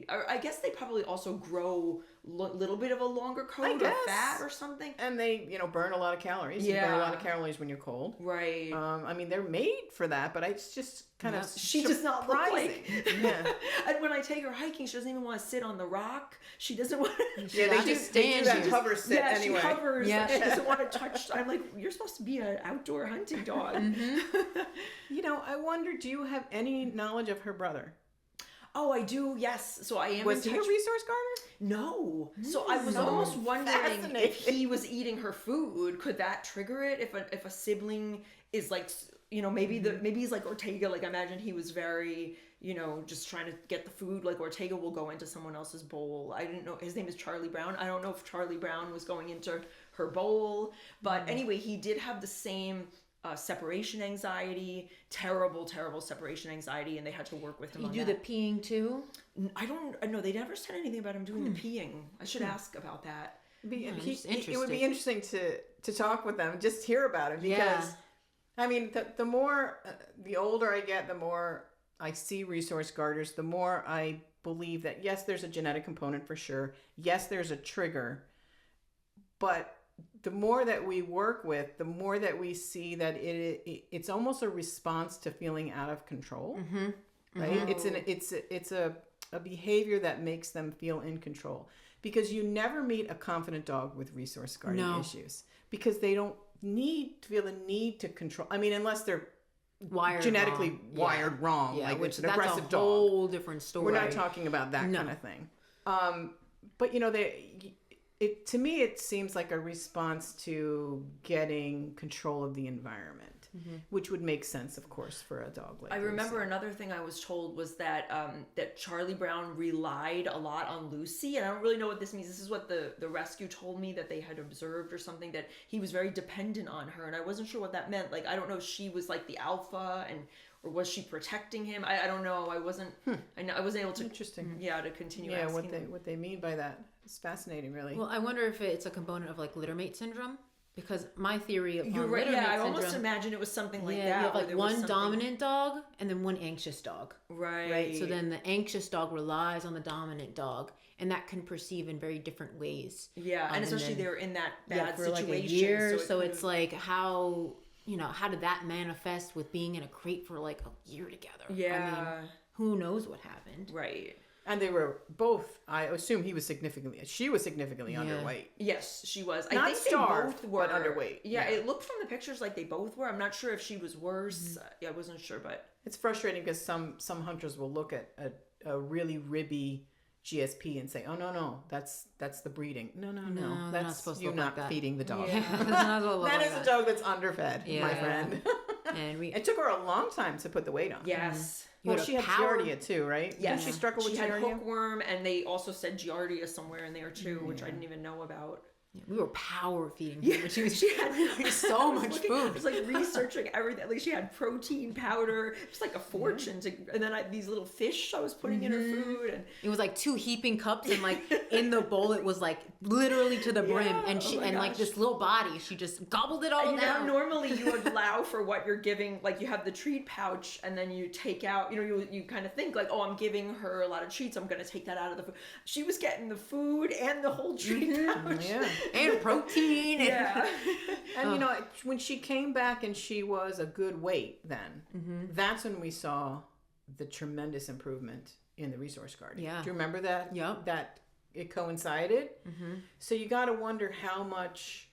I guess they probably also grow little bit of a longer coat or fat or something. And they, burn a lot of calories. You burn a lot of calories when you're cold. Right. I mean, they're made for that, but it's just kind of she does not look like. Yeah. And when I take her hiking, she doesn't even want to sit on the rock. She doesn't want to. Yeah, they do that hover sit anyway. She hovers. Yeah. She doesn't want to touch. I'm like, you're supposed to be an outdoor hunting dog. I wonder, do you have any knowledge of her brother? Oh, I do. Yes. So I am. Was he a resource gardener? No. So I was almost wondering if he was eating her food. Could that trigger it? If a sibling is like, maybe he's like Ortega. Like, imagine he was very, just trying to get the food. Like Ortega will go into someone else's bowl. I didn't know his name is Charlie Brown. I don't know if Charlie Brown was going into her bowl, but anyway, he did have the same. Separation anxiety, terrible separation anxiety, and they had to work with him on that. You do the peeing too? I don't know. They never said anything about him doing the peeing. I should ask about that. It would be interesting to talk with them, just hear about it, because I mean, the more the older I get, the more I see resource gardeners, the more I believe that yes, there's a genetic component for sure. Yes, there's a trigger, but the more that we work with, the more that we see that it's almost a response to feeling out of control, right? It's a behavior that makes them feel in control, because you never meet a confident dog with resource guarding issues, because they don't feel the need to control. I mean, unless they're genetically wired wrong, like it's an aggressive dog. That's a whole different story. We're not talking about that kind of thing. But to me, it seems like a response to getting control of the environment, which would make sense, of course, for a dog like I Lucy. remember another thing I was told was that that Charlie Brown relied a lot on Lucy, and I don't really know what this means. This is what the rescue told me that they had observed or something, that he was very dependent on her, and I wasn't sure what that meant. Like, I don't know if she was like the alpha or was she protecting him? I don't know. I wasn't. I wasn't able to. Interesting. Yeah, to continue. Yeah, asking what they mean by that. It's fascinating, really. Well, I wonder if it's a component of like littermate syndrome, because my theory of You're right. littermate Yeah, I syndrome, almost imagine it was something like that. You have like one dominant dog and then one anxious dog. Right. So then the anxious dog relies on the dominant dog, and that can perceive in very different ways. Yeah, and especially they're in that bad for situation. Like a year, so it's like how did that manifest with being in a crate for like a year together? Yeah. I mean, who knows what happened? Right. And they were both, I assume she was significantly underweight. Yes, she was. Not I think starved, they both were but underweight. Yeah, it looked from the pictures like they both were. I'm not sure if she was worse. I wasn't sure, but it's frustrating because some hunters will look at a really ribby GSP and say, "Oh no, that's the breeding." No, that's not supposed to you look not like that. feeding the dog. Yeah, that is a dog that's underfed, my friend. And it took her a long time to put the weight on. yes. Well, she had Giardia too, right? Yeah, she struggled with She had Giardia? hookworm, and they also said Giardia somewhere in there too, which I didn't even know about. we were power feeding her, but she had so much food. I was like researching everything. Like she had protein powder. It was like a fortune. And then these little fish I was putting in her food, and it was like 2 heaping cups, and like in the bowl it was like literally to the brim, and she like this little body, she just gobbled it all down. Normally you would allow for what you're giving. Like you have the treat pouch, and then you take out. You kind of think like, oh, I'm giving her a lot of treats. I'm gonna take that out of the food. She was getting the food and the whole treat pouch. Yeah. And protein. Yeah. And when she came back and she was a good weight then, that's when we saw the tremendous improvement in the resource garden. Yeah. Do you remember that? Yep. That it coincided. So you got to wonder how much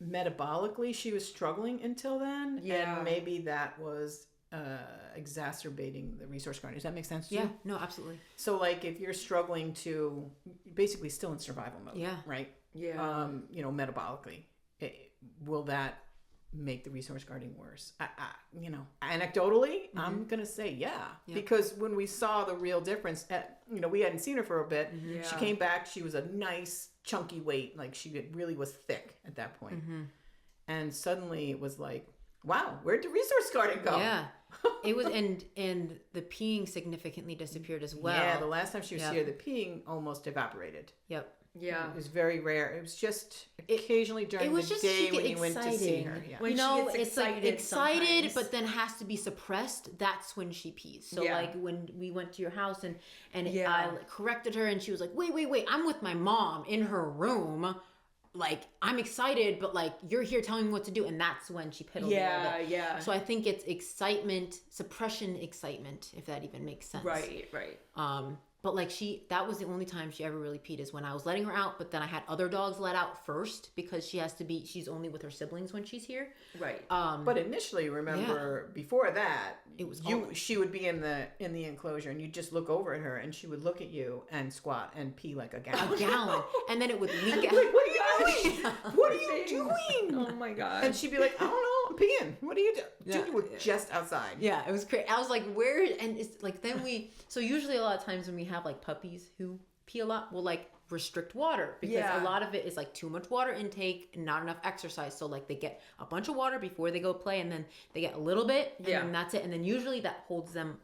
metabolically she was struggling until then. Yeah. And maybe that was exacerbating the resource garden. Does that make sense to Yeah. you? No, absolutely. So like if you're struggling to basically still in survival mode, Yeah. right? Yeah. Metabolically, will that make the resource guarding worse? Anecdotally, I'm gonna say yeah, because when we saw the real difference, we hadn't seen her for a bit. She came back. She was a nice chunky weight, like she really was thick at that point. And suddenly it was like, wow, where'd the resource guarding go? Yeah. It was, and the peeing significantly disappeared as well. Yeah, the last time she was here, the peeing almost evaporated. Yep. Yeah. It was very rare. It was just occasionally during the day when you went to see her. Yeah. When you she know, gets it's like excited, sometimes. but then has to be suppressed. That's when she pees. So Yeah. like when we went to your house and Yeah. I corrected her and she was like, wait, I'm with my mom in her room. Like, I'm excited, but like you're here telling me what to do, and that's when she piddled a little bit. Yeah. So I think it's suppression excitement, if that even makes sense. Right. But like that was the only time she ever really peed is when I was letting her out, but then I had other dogs let out first because she's only with her siblings when she's here. Right. But initially, remember, before that, It was she would be in the enclosure, and you'd just look over at her, and she would look at you and squat and pee like a gallon. A gallon. And then it would leak out. Like, what are you doing? What are you doing? Oh my god. And she'd be like, I don't know, I'm peeing. What are you doing? Yeah. Dude, you were just outside. Yeah, it was crazy. I was like, where? And it's like, then so usually a lot of times when we have like puppies who pee a lot, we'll like restrict water because a lot of it is like too much water intake and not enough exercise. So like they get a bunch of water before they go play, and then they get a little bit, and then that's it. And then usually that holds them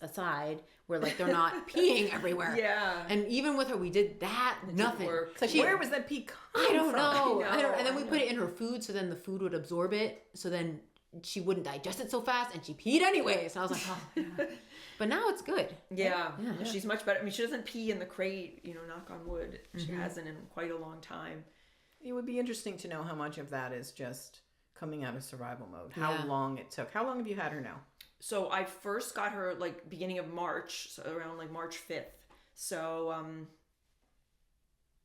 aside where like they're not peeing everywhere. Yeah. And even with her, we did that. Nothing. It's like, where was that pee coming I don't from? know. I know, And then we I put it in her food, so then the food would absorb it. So then she wouldn't digest it so fast, and she peed anyway. So I was like, oh. God. But now it's good. Yeah. She's much better. I mean, she doesn't pee in the crate, knock on wood. She hasn't in quite a long time. It would be interesting to know how much of that is just coming out of survival mode. How Yeah. long it took. How long have you had her now? So I first got her like beginning of March, so around like March 5th. So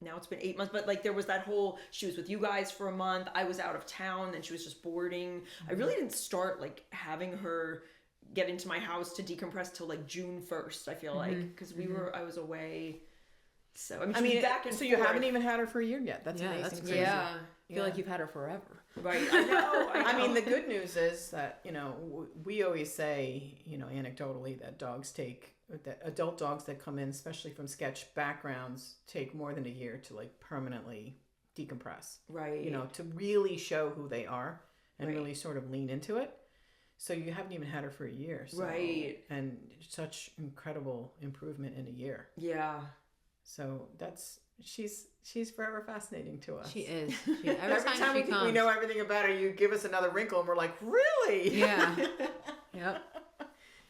now it's been 8 months, but like there was that whole, she was with you guys for a month. I was out of town, then she was just boarding. I really didn't start like having her get into my house to decompress till like June 1st, I feel like, because I was away. So I mean, back and so you forth. haven't even had her for a year yet. That's amazing. That's Crazy. crazy. I feel like you've had her forever. Right. I know. I mean, the good news is that, we always say, anecdotally that adult dogs that come in, especially from sketch backgrounds, take more than a year to like permanently decompress. Right. To really show who they are and Right. really sort of lean into it. So you haven't even had her for a year. So, Right. And such incredible improvement in a year. Yeah. So she's forever fascinating to us. She is. Every time she we think comes. we know everything about her, you give us another wrinkle, and we're like, really? Yeah. Yep.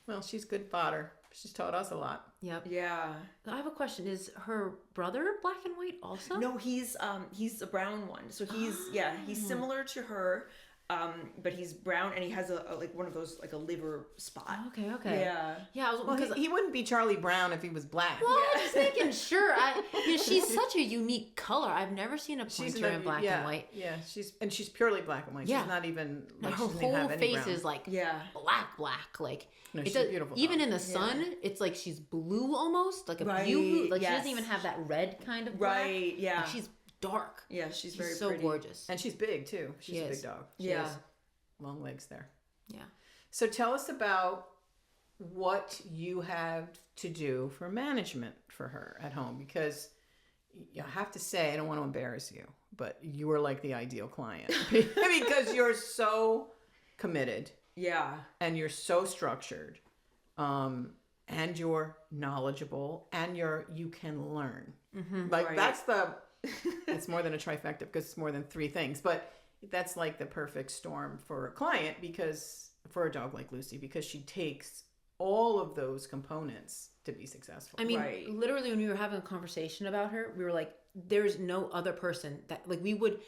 Well, she's good fodder. She's taught us a lot. Yep. Yeah. I have a question. Is her brother black and white also? No, he's a brown one. So he's similar to her, but he's brown and he has a like one of those like a liver spot. Okay. Yeah. Yeah. I was Well, because he wouldn't be Charlie Brown if he was black. well, I was just making sure. She's such a unique color. I've never seen a pointer in black and white. Yeah, she's purely black and white. Yeah. She's not even like Her she doesn't even whole have any face brown. is like Yeah. black. Like No, it she's does, a beautiful even dog. in the sun, it's like she's blue almost, like a Right, blue. Like she yes. doesn't even have that red kind of black. Right. Yeah. Like, she's dark. Yeah. She's very so pretty. gorgeous. And she's big too. She's She a is. big dog. She Yeah. has long legs there. Yeah. So tell us about what you have to do for management for her at home, because I have to say, I don't want to embarrass you, but you are like the ideal client because you're so committed Yeah. and you're so structured, and you're knowledgeable and you can learn. Like Right. it's more than a trifecta because it's more than three things, but that's like the perfect storm for a client, because for a dog like Lucy, because she takes all of those components to be successful. I mean, Right. literally when we were having a conversation about her, we were like, there's no other person that like we would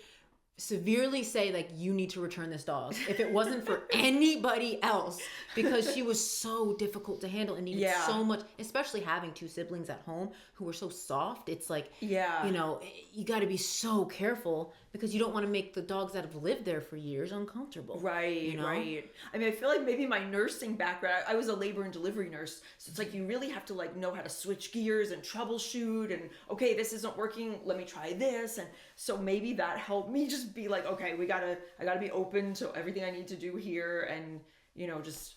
severely say like, you need to return this dog if it wasn't for anybody else, because she was so difficult to handle and needed so much, especially having 2 siblings at home who were so soft. It's like, you know, you got to be so careful because you don't want to make the dogs that have lived there for years uncomfortable. Right, you know? right. I mean, I feel like maybe my nursing background, I was a labor and delivery nurse. So it's like, you really have to like know how to switch gears and troubleshoot and, okay, this isn't working, let me try this. And so maybe that helped me just be like, okay, I gotta be open to everything I need to do here, and you know, just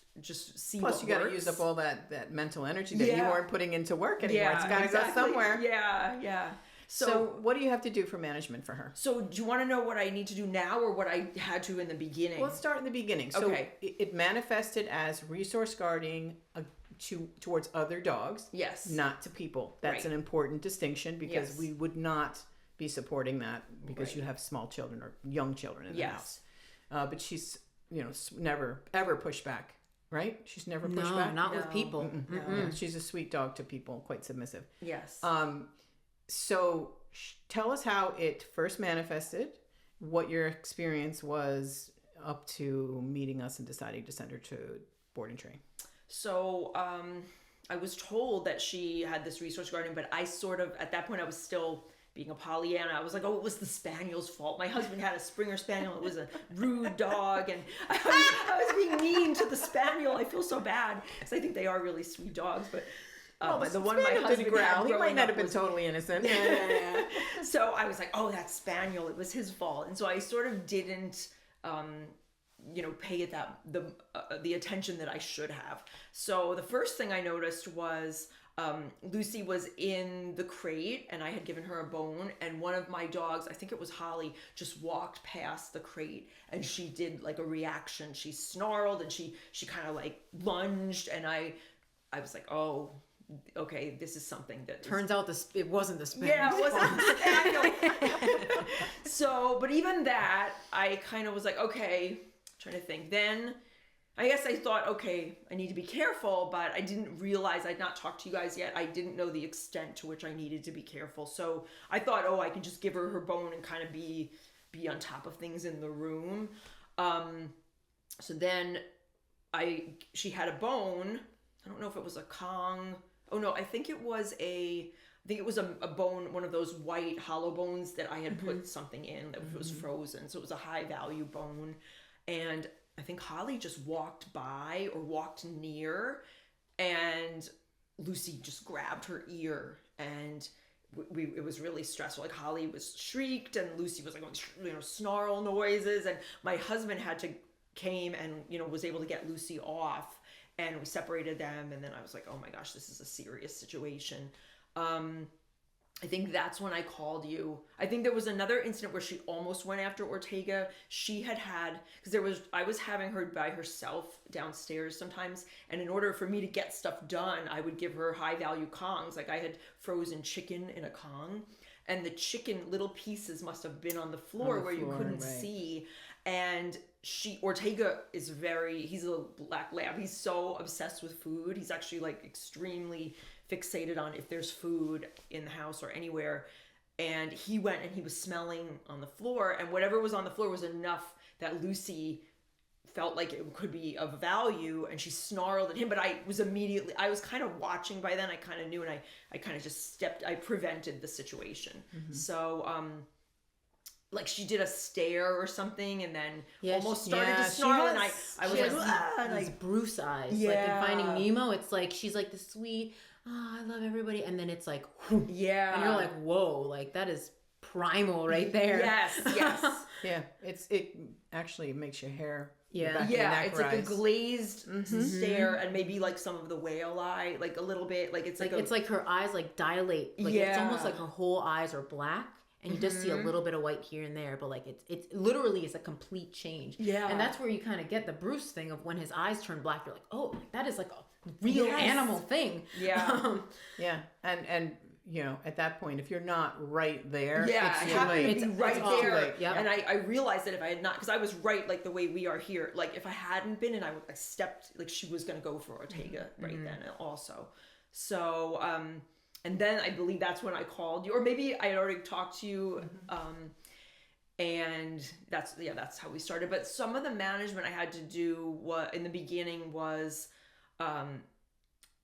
see. Plus, what you got to works. use up all that mental energy that you weren't putting into work anymore. Yeah, It's got to exactly. go somewhere. Yeah. So, what do you have to do for management for her? So, do you want to know what I need to do now, or what I had to in the beginning? Well, let's start in the beginning. So, Okay. it manifested as resource guarding towards other dogs. Yes. Not to people. That's Right. an important distinction, because Yes. we would not be supporting that because Right. you have small children or young children in the Yes. house. But she's, you know, never ever pushed back, right? She's never pushed back. Not with No. people. Yeah, she's a sweet dog to people, quite submissive. Yes. So tell us how it first manifested, what your experience was up to meeting us and deciding to send her to board and train. So I was told that she had this resource guardian, but I sort of, at that point, I was still being a Pollyanna. I was like, oh, it was the Spaniel's fault. My husband had a Springer Spaniel. It was a rude dog. And I was being mean to the Spaniel. I feel so bad because I think they are really sweet dogs. But the one my Spaniel husband didn't growl. had He might growing not up have been was- totally innocent. Yeah. So I was like, oh, that Spaniel, it was his fault. And so I sort of didn't, pay it the attention that I should have. So the first thing I noticed was Lucy was in the crate and I had given her a bone, and one of my dogs, I think it was Holly, just walked past the crate and she did like a reaction. She snarled and she kind of like lunged, and I was like, oh, okay, this is something that Turns out it wasn't the Spaniel. yeah, it wasn't the Spaniel. So, but even that, I kind of was like, okay, trying to think. Then I guess I thought, okay, I need to be careful, but I didn't realize, I'd not talked to you guys yet. I didn't know the extent to which I needed to be careful. So I thought, oh, I can just give her bone and kind of be on top of things in the room. So then she had a bone. I don't know if it was a Kong. Oh no, I think it was a bone, one of those white hollow bones that I had put something in that was frozen. So it was a high value bone. And I think Holly just walked by or walked near, and Lucy just grabbed her ear, and it was really stressful. Like Holly was shrieked and Lucy was like, snarl noises, and my husband came and, was able to get Lucy off, and we separated them. And then I was like, oh my gosh, this is a serious situation. I think that's when I called you. I think there was another incident where she almost went after Ortega. She had, because I was having her by herself downstairs sometimes, and in order for me to get stuff done, I would give her high value Kongs. Like I had frozen chicken in a Kong, and the chicken little pieces must have been on the floor where you couldn't see. And Ortega he's a black lab. He's so obsessed with food. He's actually like extremely fixated on if there's food in the house or anywhere. And he went and he was smelling on the floor, and whatever was on the floor was enough that Lucy felt like it could be of value, and she snarled at him. But I was kind of watching by then. I kind of knew, and I kind of just I prevented the situation. Mm-hmm. So, like she did a stare or something, and then almost started to snarl, and I was like, these Bruce eyes. Yeah. Like in Finding Nemo, it's like she's like the sweet, oh, I love everybody, and then it's like, whew, yeah, and you're like, whoa, like that is primal right there. Yes. Yeah, it actually makes your hair. Yeah, it's like a glazed stare, and maybe like some of the whale eye, like a little bit, like it's like her eyes like dilate, like it's almost like her whole eyes are black. And you just see a little bit of white here and there, but like it's literally is a complete change. Yeah. And that's where you kind of get the Bruce thing of when his eyes turn black, you're like, oh, that is like a real animal thing. Yeah. Yeah. And at that point, if you're not right there, it's too late. It's right there. Late. Yep. And I realized that if I had not, because I was right like the way we are here, like if I hadn't been and I stepped, like she was going to go for Ortega right then also. So, and then I believe that's when I called you, or maybe I had already talked to you. And that's how we started. But some of the management I had to do in the beginning was,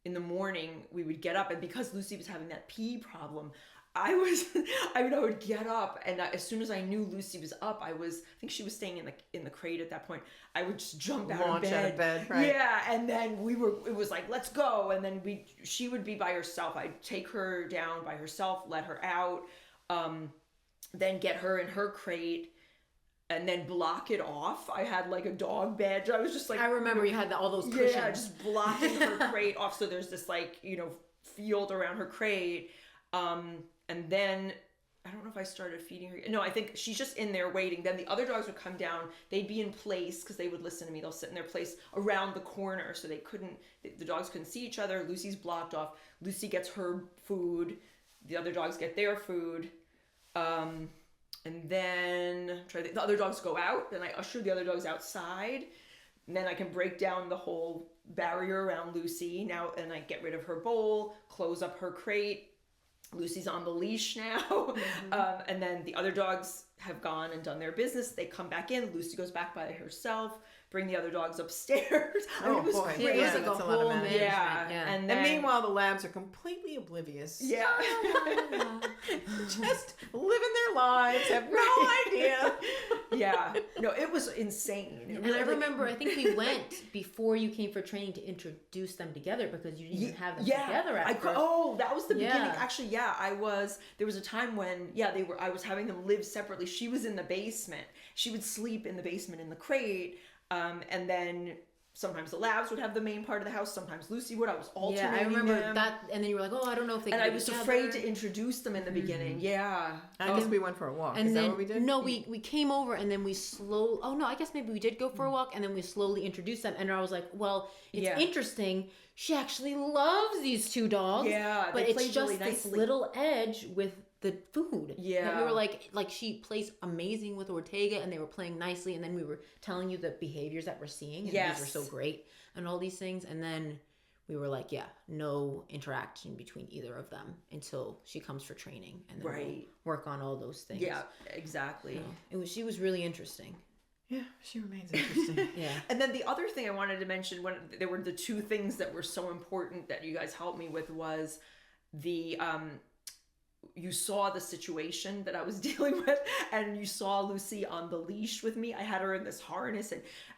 in the morning we would get up, and because Lucy was having that pee problem, I would get up, and as soon as I knew Lucy was up, I think she was staying in the crate at that point. I would just jump out of bed, right? Yeah, and then it was like, let's go, and then she would be by herself. I'd take her down by herself, let her out, then get her in her crate, and then block it off. I had like a dog bed. I was just like, I remember you had all those cushions. Yeah, just blocking her crate off. So there's this like, field around her crate. And then I don't know if I started feeding her. No, I think she's just in there waiting. Then the other dogs would come down. They'd be in place because they would listen to me. They'll sit in their place around the corner, so the dogs couldn't see each other. Lucy's blocked off. Lucy gets her food. The other dogs get their food. And then the other dogs go out. Then I usher the other dogs outside. And then I can break down the whole barrier around Lucy now, and I get rid of her bowl, close up her crate. Lucy's on the leash now. And then the other dogs have gone and done their business. They come back in. Lucy goes back by herself. Bring the other dogs upstairs. Oh, boy. Yeah, it was like a whole management. Yeah. And meanwhile, the labs are completely oblivious. Yeah. Just living their lives, have no idea. Yeah. No, it was insane. And I remember, I think we went before you came for training to introduce them together because you didn't have them together at first. Oh, that was the beginning. Actually, there was a time when, I was having them live separately. She was in the basement. She would sleep in the basement in the crate. And then sometimes the labs would have the main part of the house. Sometimes Lucy would. I was alternating I remember them. that. And then you were like, oh, I don't know if they can And I was afraid to introduce them in the beginning. Yeah. I guess we went for a walk. And Is then, that what we did? No, we came over and then we I guess maybe we did go for a walk and then we slowly introduced them. And I was like, well, it's interesting. She actually loves these two dogs. Yeah. But it's just really this nicely. little edge with the food. Yeah. That we were like she plays amazing with Ortega and they were playing nicely. And then we were telling you the behaviors that we're seeing. And these were so great and all these things. And then we were like, no interaction between either of them until she comes for training. And then we'll work on all those things. Yeah, exactly. So she was really interesting. Yeah, she remains interesting. Yeah. And then the other thing I wanted to mention, when there were the two things that were so important that you guys helped me with, was the you saw the situation that I was dealing with, and you saw Lucy on the leash with me. I had her in this harness,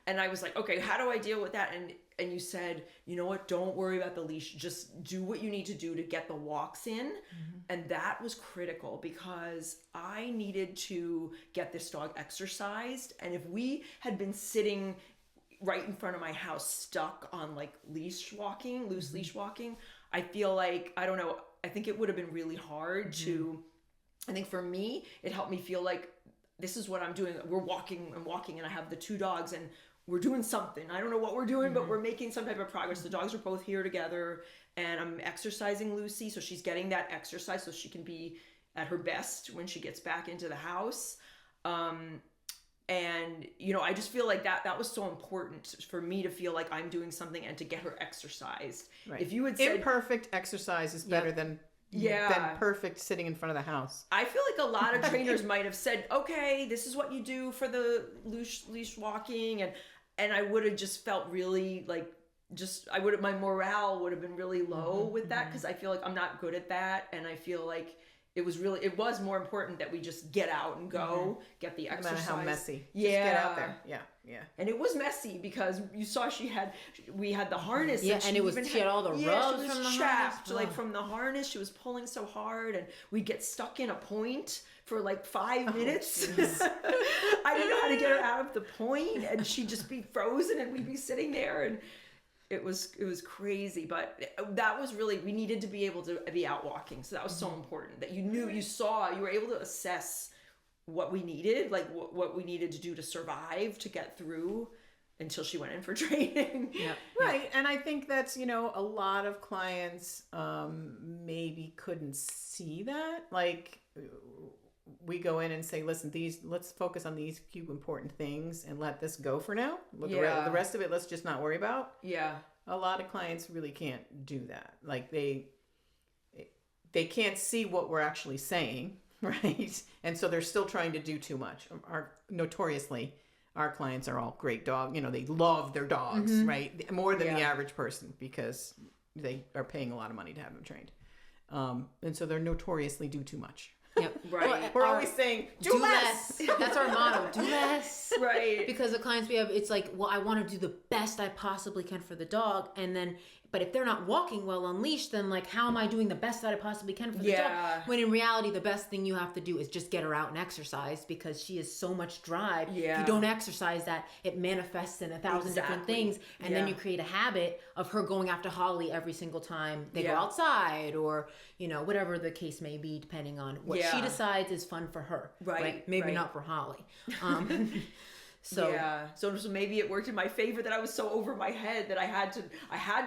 and I was like, okay, how do I deal with that? And you said, you know what, don't worry about the leash, just do what you need to do to get the walks in. And that was critical because I needed to get this dog exercised. And if we had been sitting right in front of my house stuck on like loose leash walking, I feel like, I don't know, I think it would have been really hard to, I think for me, it helped me feel like this is what I'm doing. We're walking and I have the two dogs and we're doing something. I don't know what we're doing, but we're making some type of progress. The dogs are both here together and I'm exercising Lucy. So she's getting that exercise so she can be at her best when she gets back into the house. And, I just feel like that was so important for me to feel like I'm doing something and to get her exercised. Right. If you had said imperfect exercise is better than perfect sitting in front of the house. I feel like a lot of trainers might have said, okay, this is what you do for the leash walking. And I would have just felt really like, my morale would have been really low with that because I feel like I'm not good at that. And I feel like it was more important that we just get out and go, get the exercise. No matter how messy. Yeah. Just get out there. Yeah. And it was messy because you saw we had the harness. Yeah, and she had all the rubs from the trapped, harness. like from the harness. She was pulling so hard and we'd get stuck in a point for like 5 minutes. I didn't know how to get her out of the point and she'd just be frozen and we'd be sitting there and it was crazy, but that was really, we needed to be able to be out walking. So that was so important that you were able to assess what we needed, like what we needed to do to survive, to get through until she went in for training. Yeah. Right. And I think that's, a lot of clients maybe couldn't see that. Like we go in and say, listen, let's focus on these few important things and let this go for now. The rest of it, let's just not worry about. Yeah. A lot of clients really can't do that. Like they can't see what we're actually saying. Right. And so they're still trying to do too much. Notoriously, our clients are all great dog. They love their dogs, right? More than the average person because they are paying a lot of money to have them trained. And so they're notoriously do too much. Yep. Right. We're always saying, do less. That's our motto. Do less. Right. Because the clients we have, it's like, well, I want to do the best I possibly can for the dog. And then, but if they're not walking well on leash, then like, how am I doing the best that I possibly can for the dog? When in reality, the best thing you have to do is just get her out and exercise because she has so much drive. Yeah. If you don't exercise that, it manifests in 1,000 different things. And then you create a habit of her going after Holly every single time they go outside or, whatever the case may be, depending on what she decides is fun for her. Right. Maybe not for Holly. So maybe it worked in my favor that I was so over my head that I had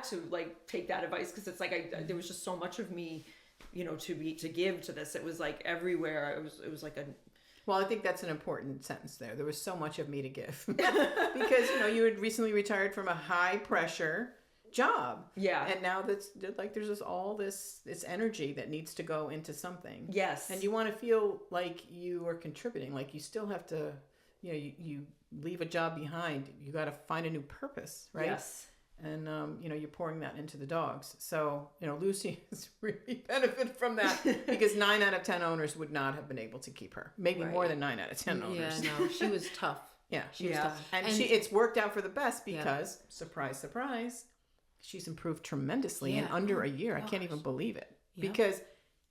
to like take that advice because it's like there was just so much of me, to give to this. It was like everywhere. It was like a. Well, I think that's an important sentence there. There was so much of me to give because you had recently retired from a high pressure job. Yeah. And now there's this energy that needs to go into something. Yes. And you want to feel like you are contributing, like you still have to. You leave a job behind. You got to find a new purpose, right? Yes. And you're pouring that into the dogs. So Lucy has really benefited from that because 9 out of 10 owners would not have been able to keep her. Maybe more than 9 out of 10 owners. Yeah, no, she was tough. She was tough. And it's worked out for the best because surprise, surprise, she's improved tremendously in under a year. I can't even believe it because.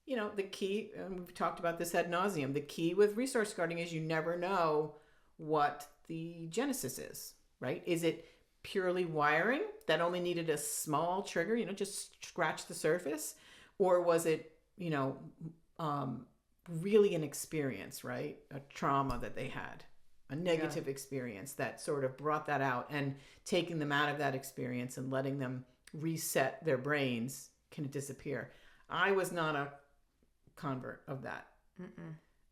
The key, and we've talked about this ad nauseum, the key with resource guarding is you never know what the genesis is, right? Is it purely wiring that only needed a small trigger, just scratch the surface? Or was it, really an experience, right? A trauma that they had, a negative experience that sort of brought that out, and taking them out of that experience and letting them reset their brains, can it disappear? I was not a convert of that.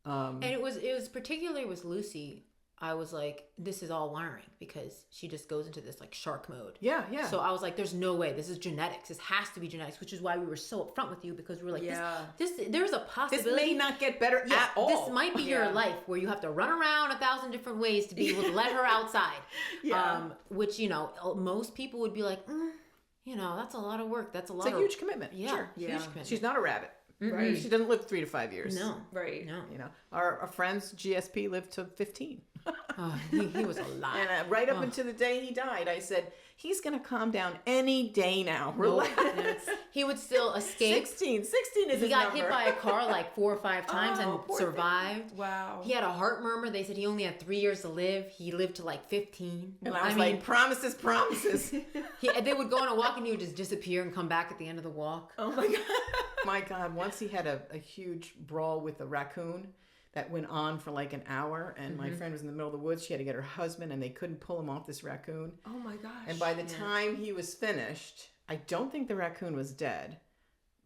And it was particularly with Lucy. I was like, this is all wiring because she just goes into this like shark mode. Yeah. So I was like, there's no way. This is genetics. This has to be genetics, which is why we were so upfront with you because we were like, this there's a possibility. This may not get better at all. This might be your life where you have to run around 1,000 different ways to be able to let her outside. Which, most people would be like, that's a lot of work. That's a lot. It's a huge commitment. Yeah. Sure. Huge commitment. She's not a rabbit. Right. She doesn't live 3 to 5 years. No. Right. No. Our friend's GSP lived to 15. He was a lot. And right up until the day he died, I said, he's going to calm down any day now. Relax. He would still escape. 16 is his He got number. hit by a car like 4 or 5 times and survived. Wow. He had a heart murmur. They said he only had 3 years to live. He lived to like 15. And I was like, promises. They would go on a walk and he would just disappear and come back at the end of the walk. Oh my God. My God. Once he had a huge brawl with a raccoon that went on for like an hour, and my friend was in the middle of the woods. She had to get her husband, and they couldn't pull him off this raccoon. Oh my gosh. And by the time he was finished, I don't think the raccoon was dead,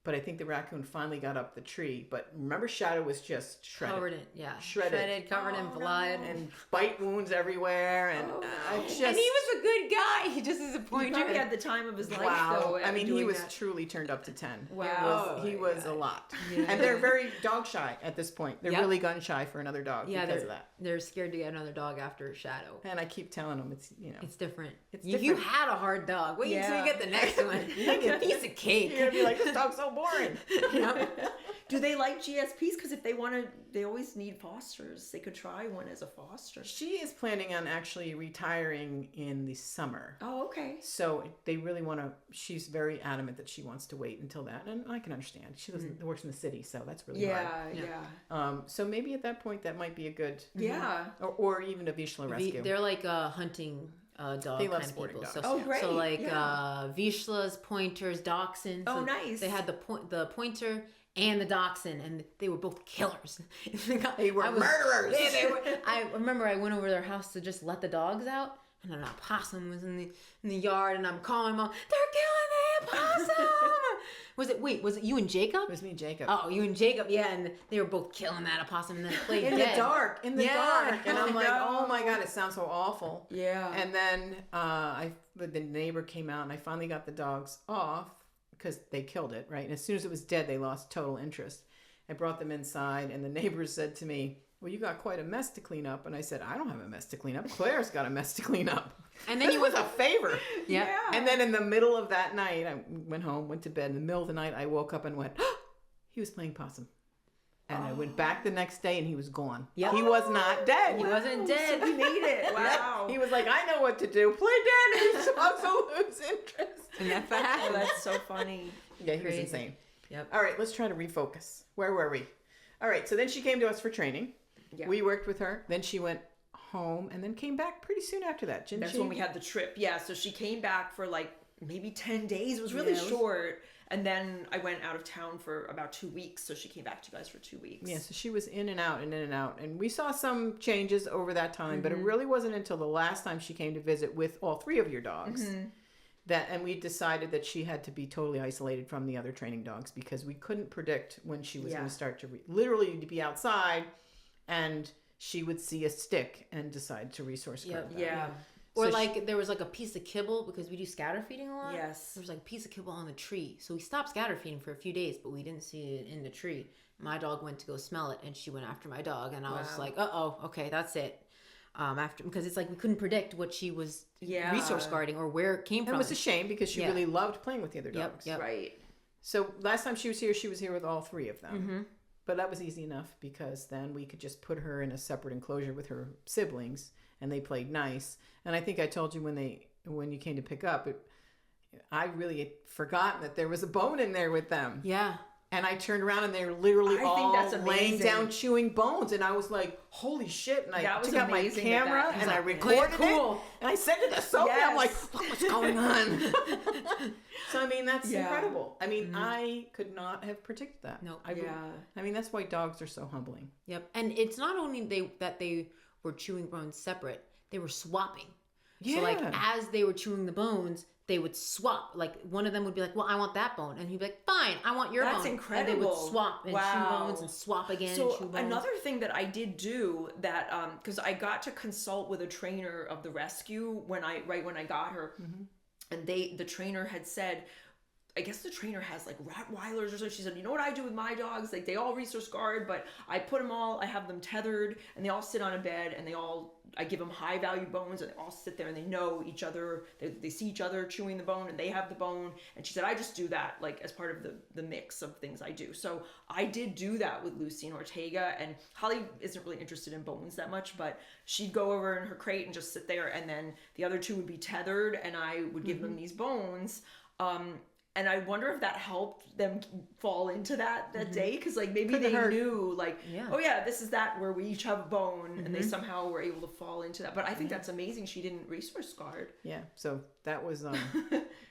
but I think the raccoon finally got up the tree. But remember, Shadow was just shredded. Shredded, covered in blood. And bite wounds everywhere. And and he was a good guy. He just is a He pointer. probably had the time of his life, wow. though. I mean, he was truly turned up to 10. Wow. He was a lot. Yeah. And they're very dog shy at this point. They're really gun shy for another dog because of that. They're scared to get another dog after Shadow. And I keep telling them it's different. It's You different. had a hard dog. Wait until you get the next one. Like a piece of cake. You're going to be like, this dog's so boring. Do they like GSPs? Because if they want to, they always need fosters. They could try one as a foster. She is planning on actually retiring in the summer. Oh, okay. So they really want to, she's very adamant that she wants to wait until that. And I can understand. She works in the city, so that's really hard. Yeah. So maybe at that point, that might be a good, yeah. Or even a Vizsla rescue. They're like a hunting dog they love kind of sporting people. dogs. So, great. So like Vizslas, pointers, dachshunds. Oh, So nice. They had the pointer and the dachshund, and they were both killers. They were murderers. Yeah, they were. I remember I went over to their house to just let the dogs out, and an opossum was in the yard, and I'm calling Mom, they're killing the opossum. Was it you and Jacob? It was me and Jacob. Oh, you and Jacob, yeah, and they were both killing that opossum, and then it played in dead. the dark. And I'm like, No. oh my God, it sounds so awful. Yeah. And then the neighbor came out, and I finally got the dogs off because they killed it, right? And as soon as it was dead, they lost total interest. I brought them inside, and the neighbors said to me, well, you got quite a mess to clean up. And I said, I don't have a mess to clean up. Claire's got a mess to clean up. And then This was a favor. Yeah. And then in the middle of that night, I went home, went to bed. In the middle of the night, I woke up and went, oh, he was playing possum. And I went back the next day, and he was gone. Yep. He was not dead. He wasn't dead. So we made it. Wow. He was like, I know what to do. Play dead. And he also lose interest. And that's what Oh, happened. that's so funny. Yeah, he Crazy. was insane. Yep. All right, let's try to refocus. Where were we? All right, so then she came to us for training. Yeah. We worked with her. Then she went home and then came back pretty soon after that, didn't That's she? when we had the trip. Yeah, so she came back for like maybe 10 days. It was really Yeah, it was- short. And then I went out of town for about 2 weeks. So she came back to you guys for 2 weeks. Yeah, so she was in and out and in and out. And we saw some changes over that time, but it Mm-hmm. really wasn't until the last time she came to visit with all three of your dogs Mm-hmm. and we decided that she had to be totally isolated from the other training dogs because we couldn't predict when she was Yeah. going to start to literally to be outside and she would see a stick and decide to resource guard that. Yeah. Or So like there was like a piece of kibble because we do scatter feeding a lot. Yes. There was like a piece of kibble on the tree. So we stopped scatter feeding for a few days, but we didn't see it in the tree. My dog went to go smell it and she went after my dog and I was Wow. like, okay, that's it. After because it's like we couldn't predict what she was Yeah. resource guarding or where it came It from. was a shame because she Yeah. really loved playing with the other Yep, dogs. yep. Right. So last time she was here with all three of them. Mm-hmm. But that was easy enough because then we could just put her in a separate enclosure with her siblings and they played nice. And I think I told you when you came to pick up, I really had forgotten that there was a bone in there with them. Yeah. And I turned around and they were literally I think all that's laying amazing. down chewing bones. And I was like, holy shit. And I That was took out my amazing that camera that and I happened. recorded Cool. it. And I sent it to Sophie. I'm like, Yes. look what's going on. So, I mean, that's Yeah. incredible. I mean, I could not have predicted that. Nope. I mean, that's why dogs are so humbling. Yep. And it's not only that they were chewing bones separate, they were swapping. So like as they were chewing the bones, they would swap. Like one of them would be like, well, I want that bone. And he'd be like, fine, I want your That's bone. incredible. And they would swap and chew Wow. bones and swap again and So chew bones. another thing that I did do that because I got to consult with a trainer of the rescue when I got her, and the trainer had said, I guess the trainer has like Rottweilers or so. She said, you know what I do with my dogs? Like they all resource guard, but I put them all, I have them tethered and they all sit on a bed and I give them high value bones and they all sit there and they know each other. They see each other chewing the bone and they have the bone. And she said, I just do that like as part of the mix of things I do. So I did do that with Lucy and Ortega, and Holly isn't really interested in bones that much, but she'd go over in her crate and just sit there and then the other two would be tethered and I would give them these bones. And I wonder if that helped them fall into that day, because like maybe Couldn't they hurt. knew like, Yeah. oh yeah, this is that where we each have a bone, and they somehow were able to fall into that. But I think that's amazing. She didn't resource guard. Yeah, so that was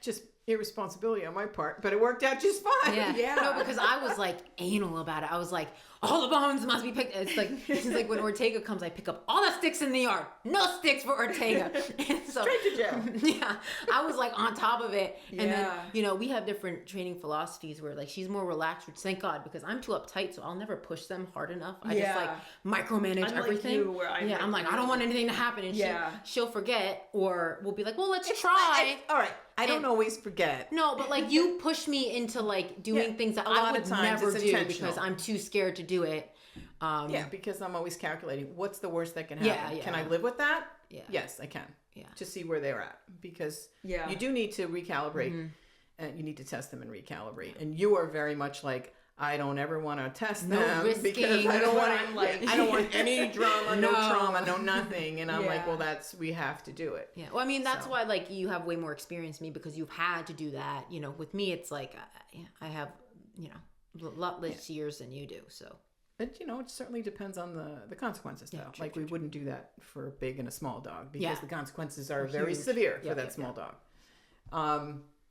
just irresponsibility on my part, but it worked out just fine. Yeah. Yeah. No, because I was like anal about it. I was like, all the bones must be picked. It's like when Ortega comes, I pick up all the sticks in the yard. No sticks for Ortega. And so, Straight to jail. yeah, I was like on top of it. And Yeah. then, we have different training philosophies where like she's more relaxed, which thank God, because I'm too uptight, so I'll never push them hard enough. I just like micromanage Unlike everything. you, where I'm like, I don't want anything to happen. And Yeah. she'll forget, or we'll be like, well, let's try. All right, I don't And- always forget. No, but like you push me into like doing Yeah, things that a I lot would of times never it's do intentional. because I'm too scared to do it. Yeah, because I'm always calculating what's the worst that can Yeah, happen. yeah. Can I live with that? Yeah. Yes, I can. Yeah. To see where they're at, because Yeah. you do need to recalibrate, and you need to test them and recalibrate. And you are very much like, I don't ever want to test No them because risking, I don't no want I'm like- I don't want any drama, no No. trauma, no nothing. And I'm like, Yeah. well, we have to do it. Yeah. Well, I mean, that's So. why like you have way more experience than me because you've had to do that. With me, it's like I have a lot less years than you do. So But it certainly depends on the consequences, though. Yeah, true, like true, we wouldn't do that for a big and a small dog because Yeah. the consequences are very huge. severe for Yep, that yep, small dog.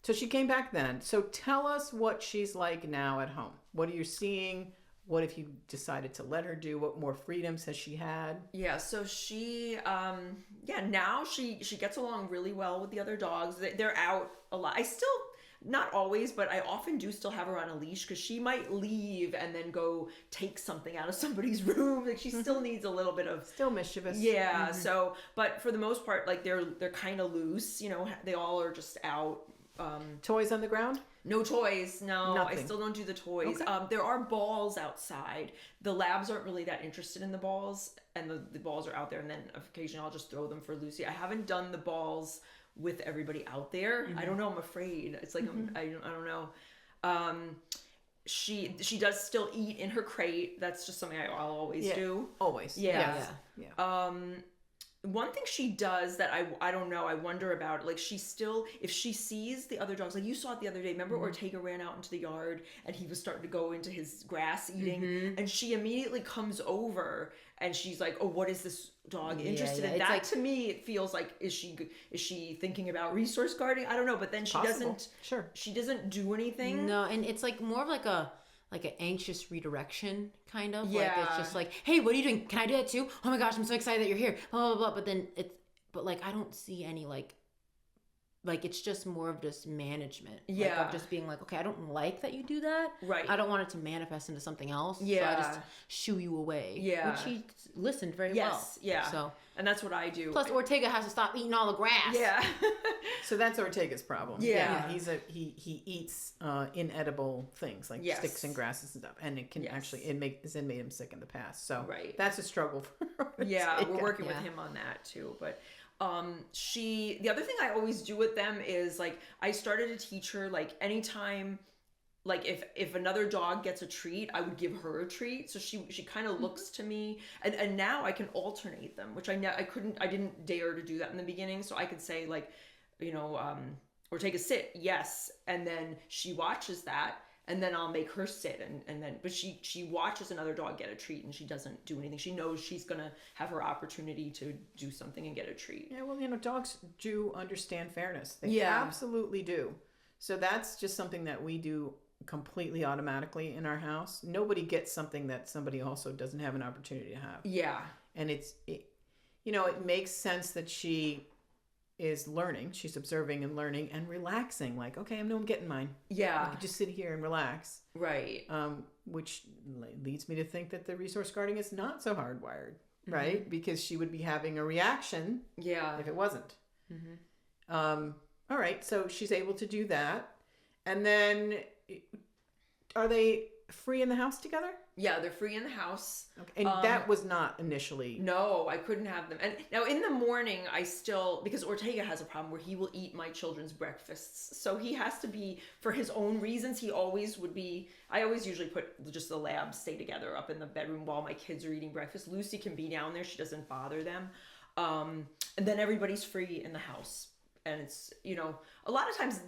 So she came back then. So tell us what she's like now at home. What are you seeing? What if you decided to let her do? What more freedoms has she had? Yeah, so she, now she gets along really well with the other dogs. They're out a lot. I still, not always, but I often do still have her on a leash because she might leave and then go take something out of somebody's room. Like she still needs a little bit of Still mischievous. yeah. So, but for the most part, like they're kind of loose. They all are just out Toys on the ground? No toys. No, Nothing. I still don't do the toys. Okay. There are balls outside. The labs aren't really that interested in the balls, and the balls are out there. And then occasionally I'll just throw them for Lucy. I haven't done the balls with everybody out there. I don't know. I'm afraid. It's like I don't know. She does still eat in her crate. That's just something I'll always do. Always. Yeah. Yeah. One thing she does that I don't know, I wonder about, like she still, if she sees the other dogs, like you saw it the other day, remember Ortega ran out into the yard and he was starting to go into his grass eating, and she immediately comes over and she's like, oh, what is this dog interested in? It's That like, to me, it feels like, is she thinking about resource guarding? I don't know, but then she Possible. doesn't, Sure. she doesn't do anything. No, and it's like more of like an anxious redirection kind of. Yeah. Like it's just like, hey, what are you doing? Can I do that too? Oh my gosh, I'm so excited that you're here. Blah blah blah. But then but like I don't see any like it's just more of just management. Yeah. Like, of just being like, okay, I don't like that you do that. Right. I don't want it to manifest into something else. Yeah. So I just shoo you away. Yeah. Which he listened very well. Yes, yeah. So And that's what I do. plus Ortega has to stop eating all the grass. Yeah. So that's Ortega's problem. Yeah. He eats inedible things like Yes. sticks and grasses and stuff, and it can Yes. actually it made him sick in the past. So Right. that's a struggle for Yeah, Ortega. we're working with Yeah. him on that too. But the other thing I always do with them is like I started to teach her like anytime, like if another dog gets a treat, I would give her a treat. So she kind of looks to me, and now I can alternate them, which I didn't dare to do that in the beginning. So I could say like, or take a sit, yes, and then she watches that. And then I'll make her sit but she watches another dog get a treat and she doesn't do anything. She knows she's gonna have her opportunity to do something and get a treat. Yeah, well, dogs do understand fairness. They Yeah. absolutely do. So that's just something that we do completely automatically in our house. Nobody gets something that somebody also doesn't have an opportunity to have. Yeah. And it makes sense that she is learning. She's observing and learning and relaxing. Like, okay, I'm getting mine. I Yeah. can just sit here and relax. Right. Which leads me to think that the resource guarding is not so hardwired, right? Because she would be having a reaction Yeah. if it wasn't. All right, so she's able to do that. And then, are they free in the house together? Yeah, they're free in the house. Okay. And that was not initially. No, I couldn't have them. And now in the morning, because Ortega has a problem where he will eat my children's breakfasts. So he has to be, for his own reasons, I always usually put just the labs stay together up in the bedroom while my kids are eating breakfast. Lucy can be down there. She doesn't bother them. And then everybody's free in the house. And it's, a lot of times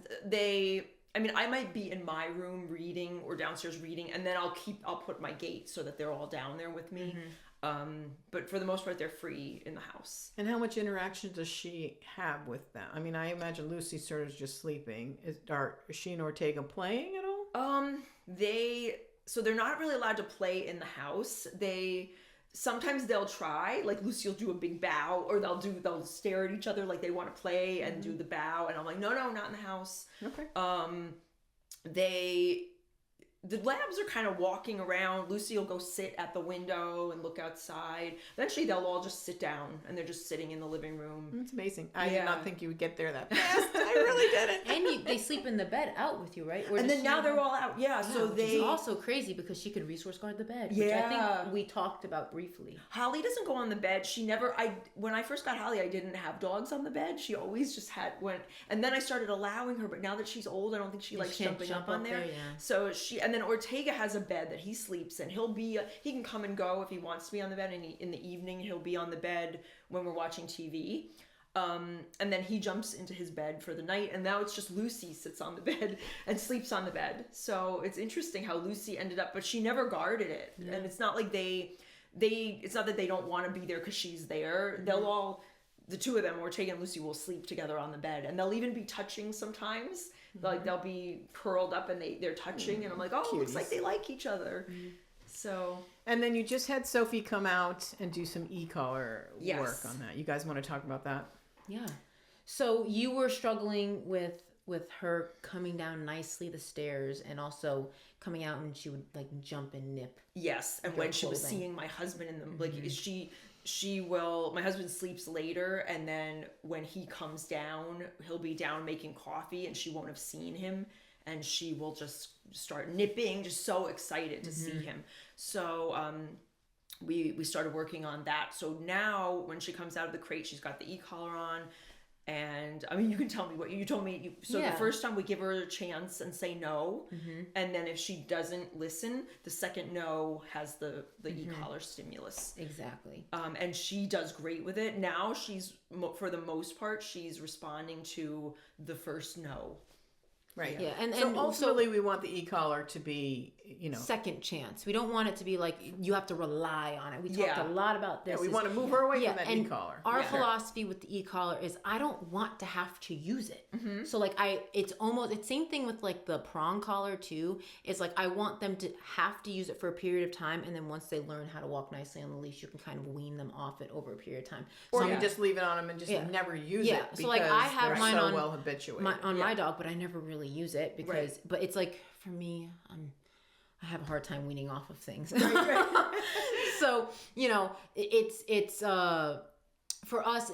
I might be in my room reading or downstairs reading, and then I'll put my gate so that they're all down there with me. But for the most part, they're free in the house. And how much interaction does she have with them? I mean, I imagine Lucy's sort of just sleeping. Is she and Ortega playing at all? They're not really allowed to play in the house. Sometimes they'll try, like Lucy will do a big bow, or they'll stare at each other like they want to play and do the bow, and I'm like, no, not in the house. Okay. The labs are kind of walking around. Lucy will go sit at the window and look outside. Eventually they'll all just sit down and they're just sitting in the living room. That's amazing. I did Yeah. not think you would get there that fast. I really didn't. And they sleep in the bed out with you, right? Or And does then now she- they're all out. Yeah, so Which is they... also crazy because she could resource guard the bed, which I Yeah. think we talked about briefly. Holly doesn't go on the bed. When I first got Holly, I didn't have dogs on the bed. She always just and then I started allowing her, but now that she's old, I don't think she likes can't jumping jump up on up there. there, yeah. So and then Ortega has a bed that he sleeps in. He can come and go if he wants to be on the bed, and in the evening he'll be on the bed when we're watching TV. And then he jumps into his bed for the night, and now it's just Lucy sits on the bed and sleeps on the bed. So it's interesting how Lucy ended up, but she never guarded it. Yeah. And it's not like it's not that they don't want to be there because she's there. Mm-hmm. The two of them, Ortega and Lucy, will sleep together on the bed, and they'll even be touching sometimes. Mm-hmm. Like they'll be curled up and they're touching, and I'm like, oh, it looks like they like each other. Mm-hmm. So. And then you just had Sophie come out and do some e-collar work on that. You guys want to talk about that? Yeah. So you were struggling with her coming down nicely the stairs, and also coming out and she would like jump and nip. Yes, and when she was seeing my husband in the like my husband sleeps later, and then when he comes down, he'll be down making coffee, and she won't have seen him, and she will just start nipping, just so excited to see him. So we started working on that. So now when she comes out of the crate, she's got the e-collar on. And I mean, you can tell me what you told me. The first time we give her a chance and say no, and then if she doesn't listen, the second no has the e-collar stimulus. Exactly. And she does great with it. Now she's, for the most part, she's responding to the first no. Right. Yeah. And so ultimately, we want the e-collar to be, second chance. We don't want it to be like you have to rely on it. We talked a lot about this. Yeah, we want to move her away from that e-collar. Our philosophy with the e-collar is I don't want to have to use it. So like it's same thing with like the prong collar too. It's like I want them to have to use it for a period of time, and then once they learn how to walk nicely on the leash, you can kind of wean them off it over a period of time. Or you just leave it on them and just never use it. So like I have mine so on well habituated. My dog, but I never really use it because but it's like for me I have a hard time weaning off of things. So it's for us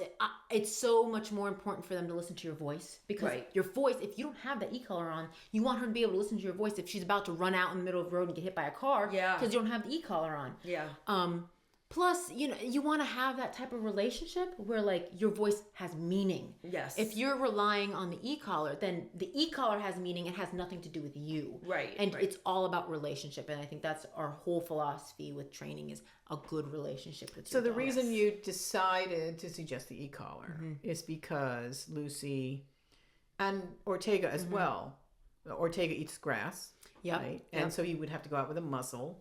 it's so much more important for them to listen to your voice, because your voice, if you don't have that e-collar on, you want her to be able to listen to your voice if she's about to run out in the middle of the road and get hit by a car because you don't have the e-collar on. Plus, you want to have that type of relationship where like your voice has meaning. Yes. If you're relying on the e-collar, then the e-collar has meaning. It has nothing to do with you. Right. And it's all about relationship. And I think that's our whole philosophy with training is a good relationship with your So the dog. reason you decided to suggest the e-collar is because Lucy and Ortega as well. Ortega eats grass. Yep. Right? And so he would have to go out with a muzzle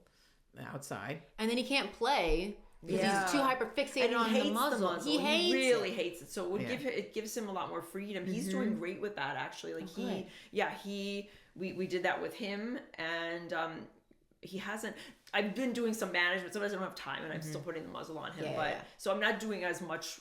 outside, and then he can't play because he's too hyper fixated on the muzzle. He really hates it. So it gives him a lot more freedom. He's doing great with that, actually. Like we did that with him, and he hasn't. I've been doing some management. Sometimes I don't have time, and I'm still putting the muzzle on him. So I'm not doing as much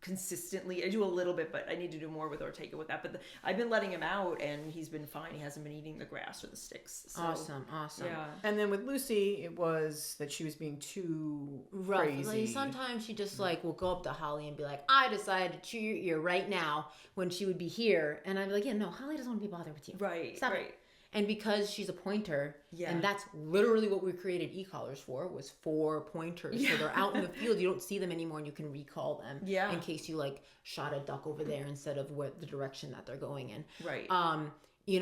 consistently. I do a little bit, but I need to do more with Ortega with that. But I've been letting him out, and he's been fine. He hasn't been eating the grass or the sticks. So, awesome. Yeah. And then with Lucy, it was that she was being too rough. crazy. Like sometimes she just like will go up to Holly and be like, "I decided to chew your ear right now," when she would be here, and I'd be like, "Yeah, no, Holly doesn't want to be bothered with you. Right. Stop it." And because she's a pointer, and that's literally what we created e-collars for, was for pointers. So they're out in the field, you don't see them anymore, and you can recall them in case you like shot a duck over there instead of the direction that they're going in. Right.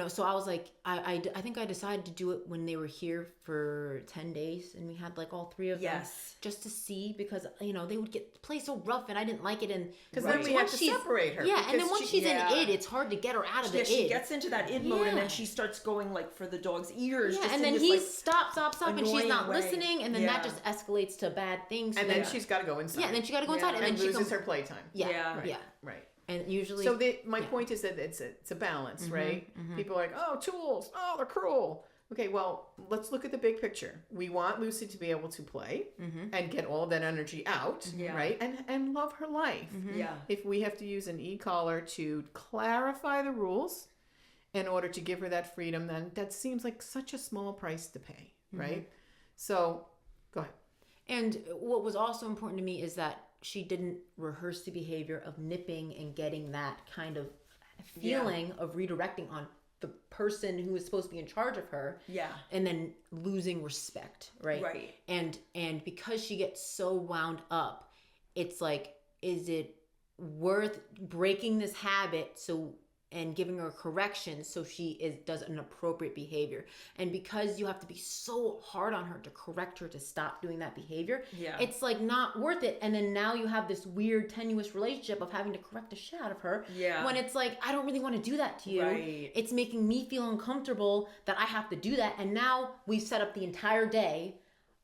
So I was like, I think I decided to do it when they were here for 10 days, and we had like all three of them just to see, because they would play so rough, and I didn't like it, and because then we have to separate her. Yeah, and then once she's in id, it's hard to get her out of the id. She gets into that id mode, and then she starts going like for the dog's ears. Yeah, just and then this, he's stop, and she's not way. Listening, and then that just escalates to bad things. And then she's got to go inside. Yeah, and then she got to go inside, and then she loses her playtime. Right. And usually, so my point is that it's a balance, right? People are like, oh, tools, oh, they're cruel. Okay, well, let's look at the big picture. We want Lucy to be able to play and get all of that energy out, right? And love her life. Yeah. If we have to use an e-collar to clarify the rules in order to give her that freedom, then that seems like such a small price to pay, right? So, go ahead. And what was also important to me is that she didn't rehearse the behavior of nipping and getting that kind of feeling of redirecting on the person who is supposed to be in charge of her. Yeah. And then losing respect, right? Right. And because she gets so wound up, it's like, is it worth breaking this habit and giving her a correction so she does an appropriate behavior? And because you have to be so hard on her to correct her to stop doing that behavior, it's like not worth it. And then now you have this weird tenuous relationship of having to correct the shit out of her when it's like, I don't really want to do that to you. Right. It's making me feel uncomfortable that I have to do that. And now we've set up the entire day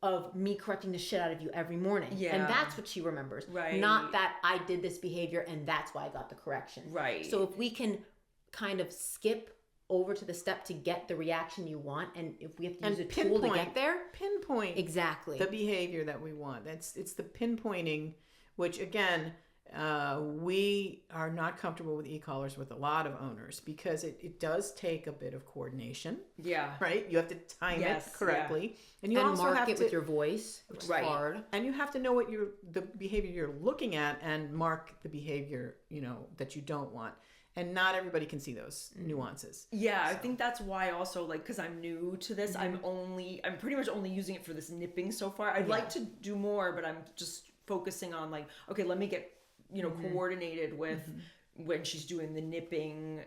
of me correcting the shit out of you every morning. Yeah. And that's what she remembers. Right. Not that I did this behavior and that's why I got the correction. Right. So if we can kind of skip over to the step to get the reaction you want, and if we have to use a tool to get there, pinpoint exactly the behavior that we want. It's the pinpointing, which again, We are not comfortable with e-collars with a lot of owners because it does take a bit of coordination, Yeah. right? You have to time Yes, it correctly, and you And also mark have it to with your voice, which is Right. hard. and you have to know what the behavior you're looking at and mark the behavior that you don't want. And not everybody can see those nuances. Yeah, I think that's why also, like, because I'm new to this, I'm pretty much only using it for this nipping so far. I'd like to do more, but I'm just focusing on, like, okay, let me get, coordinated with when she's doing the nipping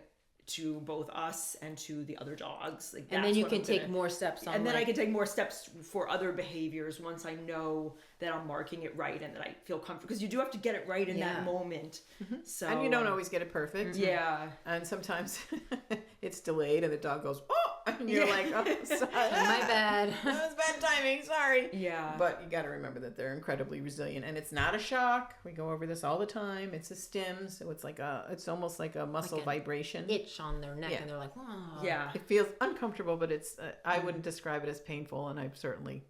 to both us and to the other dogs. Like, And then you can take more steps on, and then I can take more steps for other behaviors once I know that I'm marking it right and that I feel comfortable. Because you do have to get it right in that moment. So And you don't always get it perfect. Yeah. And sometimes it's delayed and the dog goes, oh, and you're like, oh, sorry. my bad. That was bad timing. Sorry. Yeah. But you got to remember that they're incredibly resilient, and it's not a shock. We go over this all the time. It's a stim, so it's almost like a muscle vibration. Itch on their neck, Yeah. and they're like, "Whoa." Yeah. It feels uncomfortable, but it's. I wouldn't describe it as painful, and I've certainly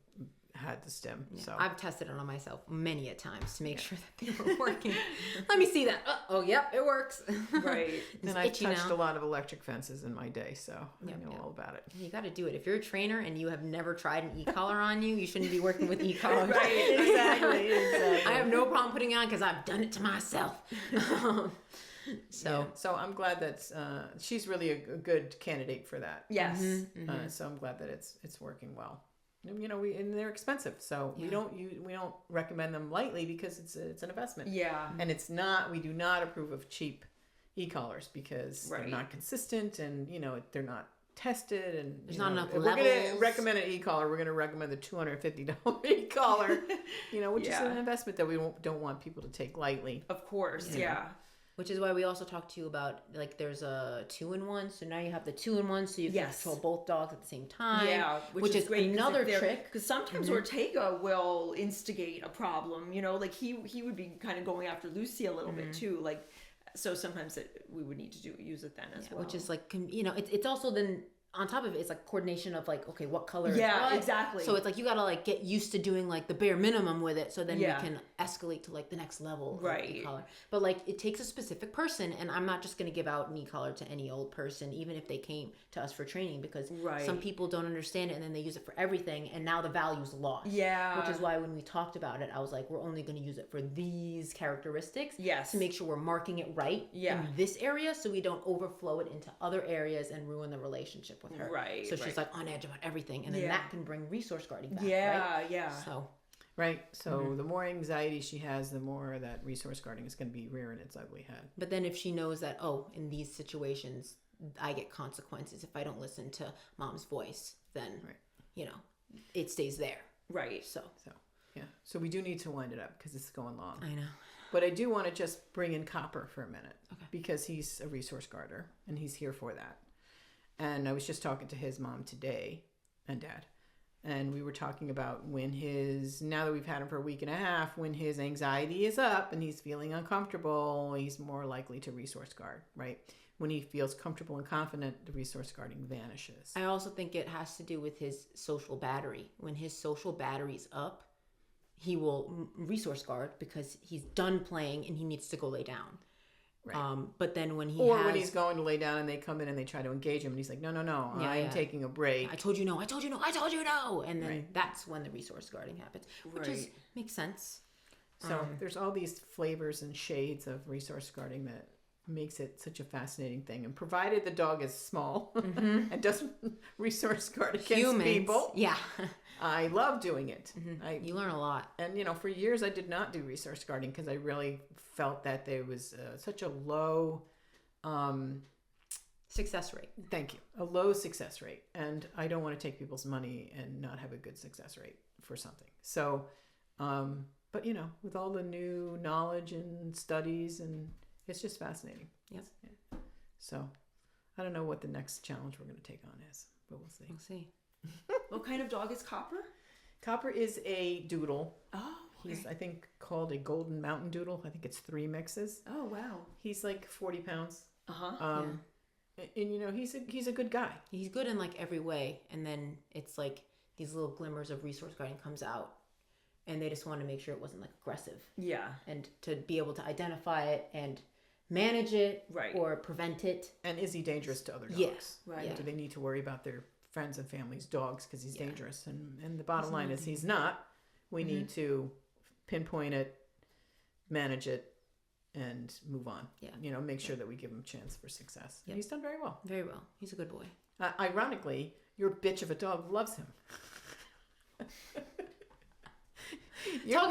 had the stim. Yeah. So I've tested it on myself many a times to make sure that they were working. Let me see that. Oh, yep, it works. Right. It's and I've itchy touched now. a lot of electric fences in my day, so I know all about it. You got to do it. If you're a trainer and you have never tried an e-collar on you, you shouldn't be working with e-collars. Right, exactly. I have no problem putting it on because I've done it to myself. So I'm glad that she's really a good candidate for that. Yes. So I'm glad that it's working well. And they're expensive, so we don't recommend them lightly because it's an investment. Yeah. And we do not approve of cheap e-collars because they're not consistent and they're not tested and There's not enough if we're going to levels. recommend an e-collar, we're going to recommend the $250 e-collar, which is an investment that we don't want people to take lightly. Of course. Yeah. Which is why we also talked to you about, like, there's a 2-in-1. So now you have the 2-in-1 so you can control both dogs at the same time. Yeah, which is great another trick. Because sometimes Ortega will instigate a problem. Like he would be kind of going after Lucy a little bit too. Like, so sometimes we would need to use it then as well. Which is like, it's also then on top of it, it's like coordination of like, okay, what color is Yeah, what? exactly. So it's like you gotta like get used to doing like the bare minimum with it, so then you can escalate to like the next level of e-collar. But like it takes a specific person, and I'm not just gonna give out an e-collar to any old person, even if they came to us for training, because some people don't understand it and then they use it for everything, and now the value's lost. Yeah. Which is why when we talked about it, I was like, we're only gonna use it for these characteristics. Yes. To make sure we're marking it right in this area, so we don't overflow it into other areas and ruin the relationship with her. Right. So she's like on edge about everything, and then that can bring resource guarding back. Yeah, right? yeah. So Right. So the more anxiety she has, the more that resource guarding is going to be rearing its ugly head. but then if she knows that, in these situations I get consequences if I don't listen to mom's voice, then it stays there. Right. So Yeah. So we do need to wind it up because it's going long. I know. But I do want to just bring in Copper for a minute because he's a resource guarder and he's here for that. And I was just talking to his mom today and dad. And we were talking about now that we've had him for a week and a half, when his anxiety is up and he's feeling uncomfortable, he's more likely to resource guard, right? When he feels comfortable and confident, the resource guarding vanishes. I also think it has to do with his social battery. When his social battery's up, he will resource guard because he's done playing and he needs to go lay down. Right. But then when when he's going to lay down and they come in and they try to engage him and he's like, no, I'm taking a break. I told you no. And then that's when the resource guarding happens, which makes sense. So there's all these flavors and shades of resource guarding that makes it such a fascinating thing. And provided the dog is small and doesn't resource guard against people, I love doing it. You learn a lot. And, for years I did not do resource guarding because I really felt that there was such a low... success rate. Thank you. A low success rate. And I don't want to take people's money and not have a good success rate for something. So, but, with all the new knowledge and studies, and it's just fascinating. Yes. Yeah. So I don't know what the next challenge we're going to take on is, but we'll see. We'll see. What kind of dog is Copper? Copper is a doodle. Oh, okay. He's, I think, called a Golden Mountain Doodle. I think it's 3 mixes. Oh, wow. He's like 40 pounds. Uh-huh. And he's a good guy. He's good in like every way, and then it's like these little glimmers of resource guarding comes out, and they just wanted to make sure it wasn't like aggressive, Yeah. and to be able to identify it and manage it, Right. or prevent it. And is he dangerous to other dogs? Yes. Right. Yeah. Do they need to worry about their friends and family's dogs because he's dangerous? And the bottom line is he's not. We need to pinpoint it, manage it, and move on. Yeah. You know, make sure that we give him a chance for success. Yep. He's done very well. Very well. He's a good boy. Ironically, your bitch of a dog loves him.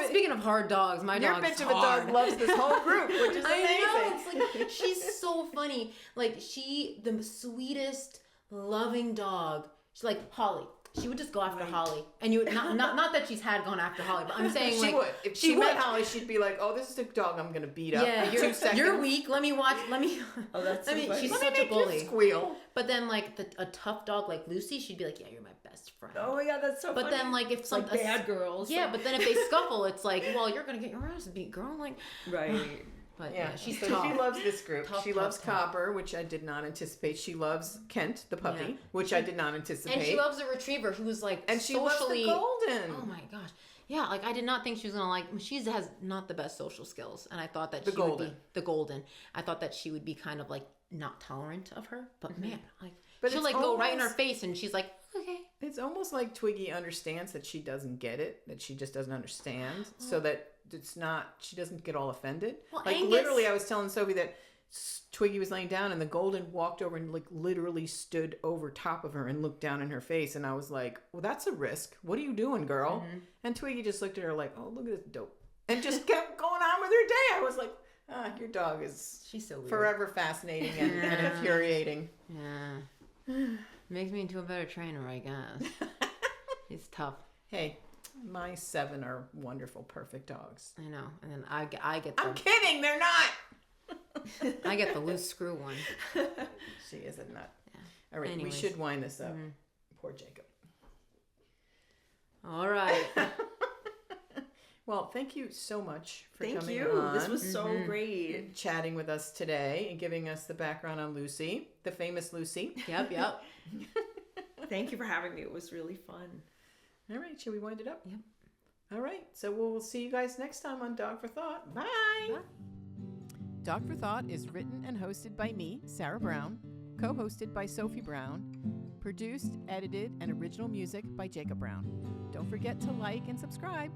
Speaking of hard dogs, my Your dog's bitch of a hard. dog loves this whole group, which is amazing. I know. It's like she's so funny. Like the sweetest, loving dog. She's like Holly. She would just go after Holly, and you would not that she's had gone after Holly, but I'm saying She like would. If she met Holly, she'd be like, "Oh, this is a dog I'm gonna beat up." Yeah, in 2 seconds. you're weak. Let me watch. Let me. Oh, that's so funny. She's Let me such a make you bully. squeal. But then like a tough dog like Lucy, she'd be like, "Yeah, you're my best friend." Oh my God, that's so But funny. then like if some like bad girls. yeah, but then if they scuffle, it's like, well, you're gonna get your ass beat, girl. Like, Right. but Yeah, yeah, she's so tough. she loves this group. Tough, she tough, loves tough. Copper, which I did not anticipate. She loves Kent, the puppy, Yeah. which I did not anticipate. And she loves a retriever who's like And she socially. loves the golden. Oh my gosh. Yeah, like I did not think she was gonna like. She has not the best social skills, and I thought that The she would golden. be the golden. I thought that she would be kind of like not tolerant of her, but man, like But she'll it's like go right in her almost- face, and she's like, okay. It's almost like Twiggy understands that she doesn't get it, that she just doesn't understand, so that it's not, she doesn't get all offended. Well, like Angus- literally, I was telling Sophie that Twiggy was laying down and the golden walked over and like literally stood over top of her and looked down in her face. And I was like, well, that's a risk. What are you doing, girl? And Twiggy just looked at her like, oh, look at this dope. And just kept going on with her day. I was like, your dog is She's so weird. forever fascinating and infuriating. Yeah. Makes me into a better trainer, I guess. He's tough. Hey, my 7 are wonderful, perfect dogs. I know. And then I get I'm the kidding, they're not. I get the loose screw one. She is a nut. Yeah. All right, Anyways. we should wind this up. Poor Jacob. All right. Well, thank you so much for Thank coming you. on. This was so great. Chatting with us today and giving us the background on Lucy, the famous Lucy. Yep. Thank you for having me. It was really fun. All right, shall we wind it up? Yep. All right, so we'll see you guys next time on Dog for Thought. Bye. Bye. Dog for Thought is written and hosted by me, Sarah Brown, co-hosted by Sophie Brown, produced, edited, and original music by Jacob Brown. Don't forget to like and subscribe.